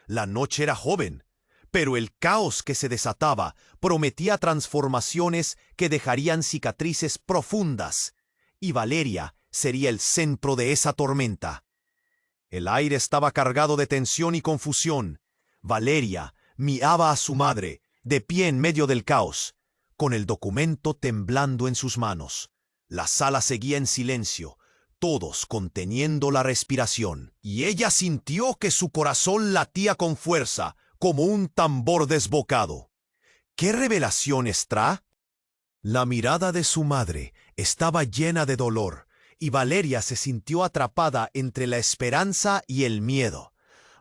La noche era joven, pero el caos que se desataba prometía transformaciones que dejarían cicatrices profundas, y Valeria sería el centro de esa tormenta. El aire estaba cargado de tensión y confusión. Valeria miraba a su madre, de pie en medio del caos, con el documento temblando en sus manos. La sala seguía en silencio, todos conteniendo la respiración, y ella sintió que su corazón latía con fuerza, como un tambor desbocado. ¿Qué revelaciones trae? La mirada de su madre estaba llena de dolor, y Valeria se sintió atrapada entre la esperanza y el miedo.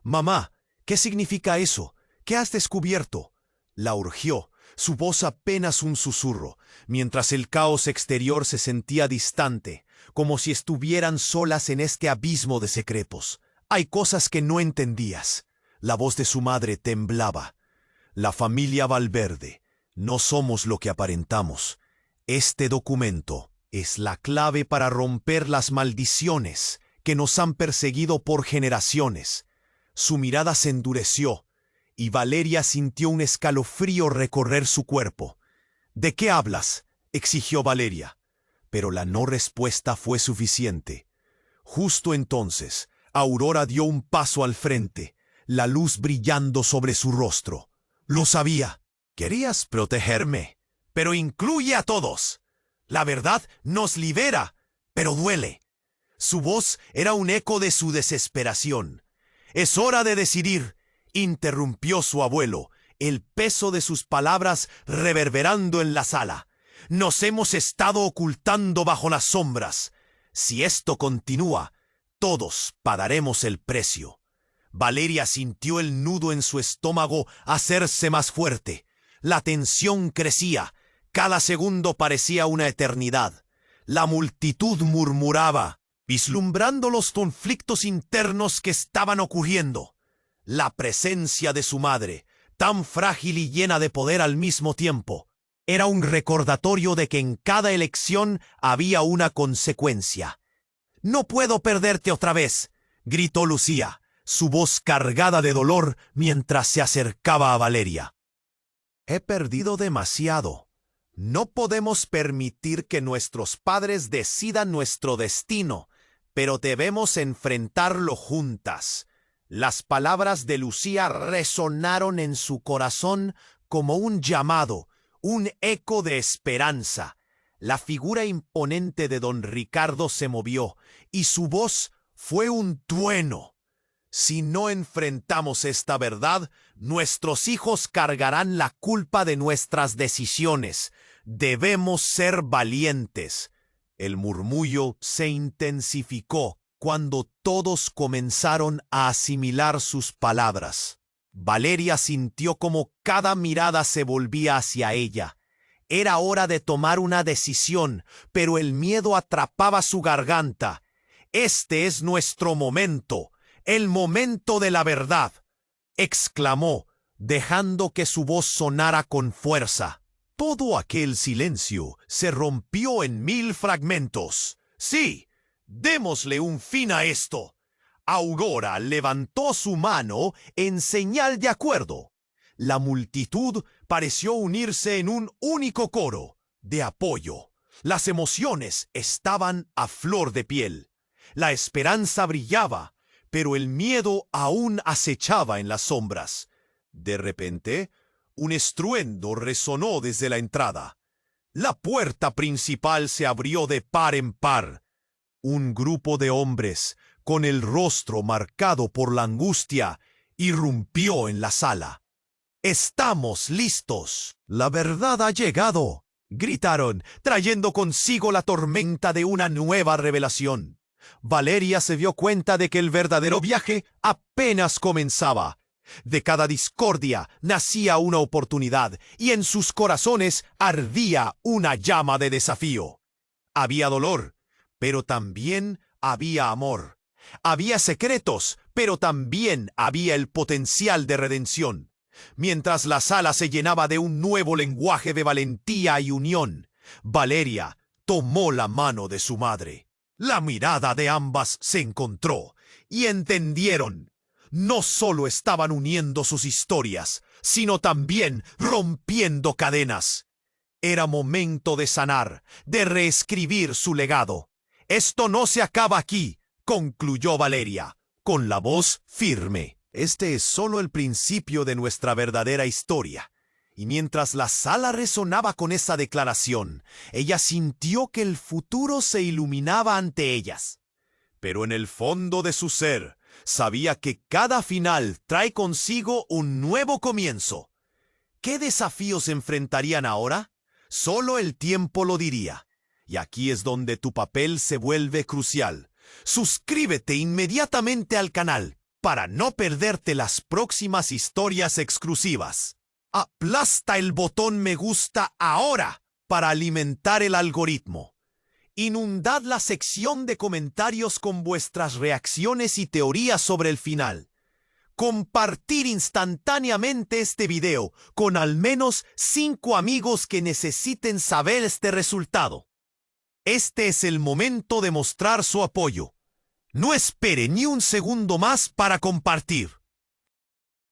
«Mamá, ¿qué significa eso? ¿Qué has descubierto?», la urgió, su voz apenas un susurro, mientras el caos exterior se sentía distante, como si estuvieran solas en este abismo de secretos. «Hay cosas que no entendías». La voz de su madre temblaba. «La familia Valverde, no somos lo que aparentamos. Este documento es la clave para romper las maldiciones que nos han perseguido por generaciones». Su mirada se endureció, y Valeria sintió un escalofrío recorrer su cuerpo. «¿De qué hablas?», exigió Valeria. Pero la no respuesta fue suficiente. Justo entonces, Aurora dio un paso al frente, la luz brillando sobre su rostro. «Lo sabía. Querías protegerme, pero incluye a todos. La verdad nos libera, pero duele». Su voz era un eco de su desesperación. «Es hora de decidir», interrumpió su abuelo, el peso de sus palabras reverberando en la sala. «Nos hemos estado ocultando bajo las sombras. Si esto continúa, todos pagaremos el precio». Valeria sintió el nudo en su estómago hacerse más fuerte. La tensión crecía. Cada segundo parecía una eternidad. La multitud murmuraba, vislumbrando los conflictos internos que estaban ocurriendo. La presencia de su madre, tan frágil y llena de poder al mismo tiempo, era un recordatorio de que en cada elección había una consecuencia. «No puedo perderte otra vez», gritó Lucía, su voz cargada de dolor mientras se acercaba a Valeria. «He perdido demasiado. No podemos permitir que nuestros padres decidan nuestro destino, pero debemos enfrentarlo juntas». Las palabras de Lucía resonaron en su corazón como un llamado, un eco de esperanza. La figura imponente de don Ricardo se movió, y su voz fue un trueno. «Si no enfrentamos esta verdad, nuestros hijos cargarán la culpa de nuestras decisiones. Debemos ser valientes». El murmullo se intensificó cuando todos comenzaron a asimilar sus palabras. Valeria sintió como cada mirada se volvía hacia ella. Era hora de tomar una decisión, pero el miedo atrapaba su garganta. «Este es nuestro momento, el momento de la verdad», exclamó, dejando que su voz sonara con fuerza. Todo aquel silencio se rompió en 1000 fragmentos. «Sí, démosle un fin a esto». Aurora levantó su mano en señal de acuerdo. La multitud pareció unirse en un único coro de apoyo. Las emociones estaban a flor de piel. La esperanza brillaba, pero el miedo aún acechaba en las sombras. De repente, un estruendo resonó desde la entrada. La puerta principal se abrió de par en par. Un grupo de hombres, con el rostro marcado por la angustia, irrumpió en la sala. «Estamos listos. La verdad ha llegado», gritaron, trayendo consigo la tormenta de una nueva revelación. Valeria se dio cuenta de que el verdadero viaje apenas comenzaba. De cada discordia nacía una oportunidad, y en sus corazones ardía una llama de desafío. Había dolor, pero también había amor. Había secretos, pero también había el potencial de redención. Mientras la sala se llenaba de un nuevo lenguaje de valentía y unión, Valeria tomó la mano de su madre. La mirada de ambas se encontró y entendieron. No solo estaban uniendo sus historias, sino también rompiendo cadenas. Era momento de sanar, de reescribir su legado. Esto no se acaba aquí, concluyó Valeria, con la voz firme. Este es solo el principio de nuestra verdadera historia. Y mientras la sala resonaba con esa declaración, ella sintió que el futuro se iluminaba ante ellas. Pero en el fondo de su ser, sabía que cada final trae consigo un nuevo comienzo. ¿Qué desafíos enfrentarían ahora? Solo el tiempo lo diría. Y aquí es donde tu papel se vuelve crucial. Suscríbete inmediatamente al canal para no perderte las próximas historias exclusivas. Aplasta el botón me gusta ahora para alimentar el algoritmo. Inundad la sección de comentarios con vuestras reacciones y teorías sobre el final. Compartir instantáneamente este video con al menos 5 amigos que necesiten saber este resultado. Este es el momento de mostrar su apoyo. No espere ni un segundo más para compartir.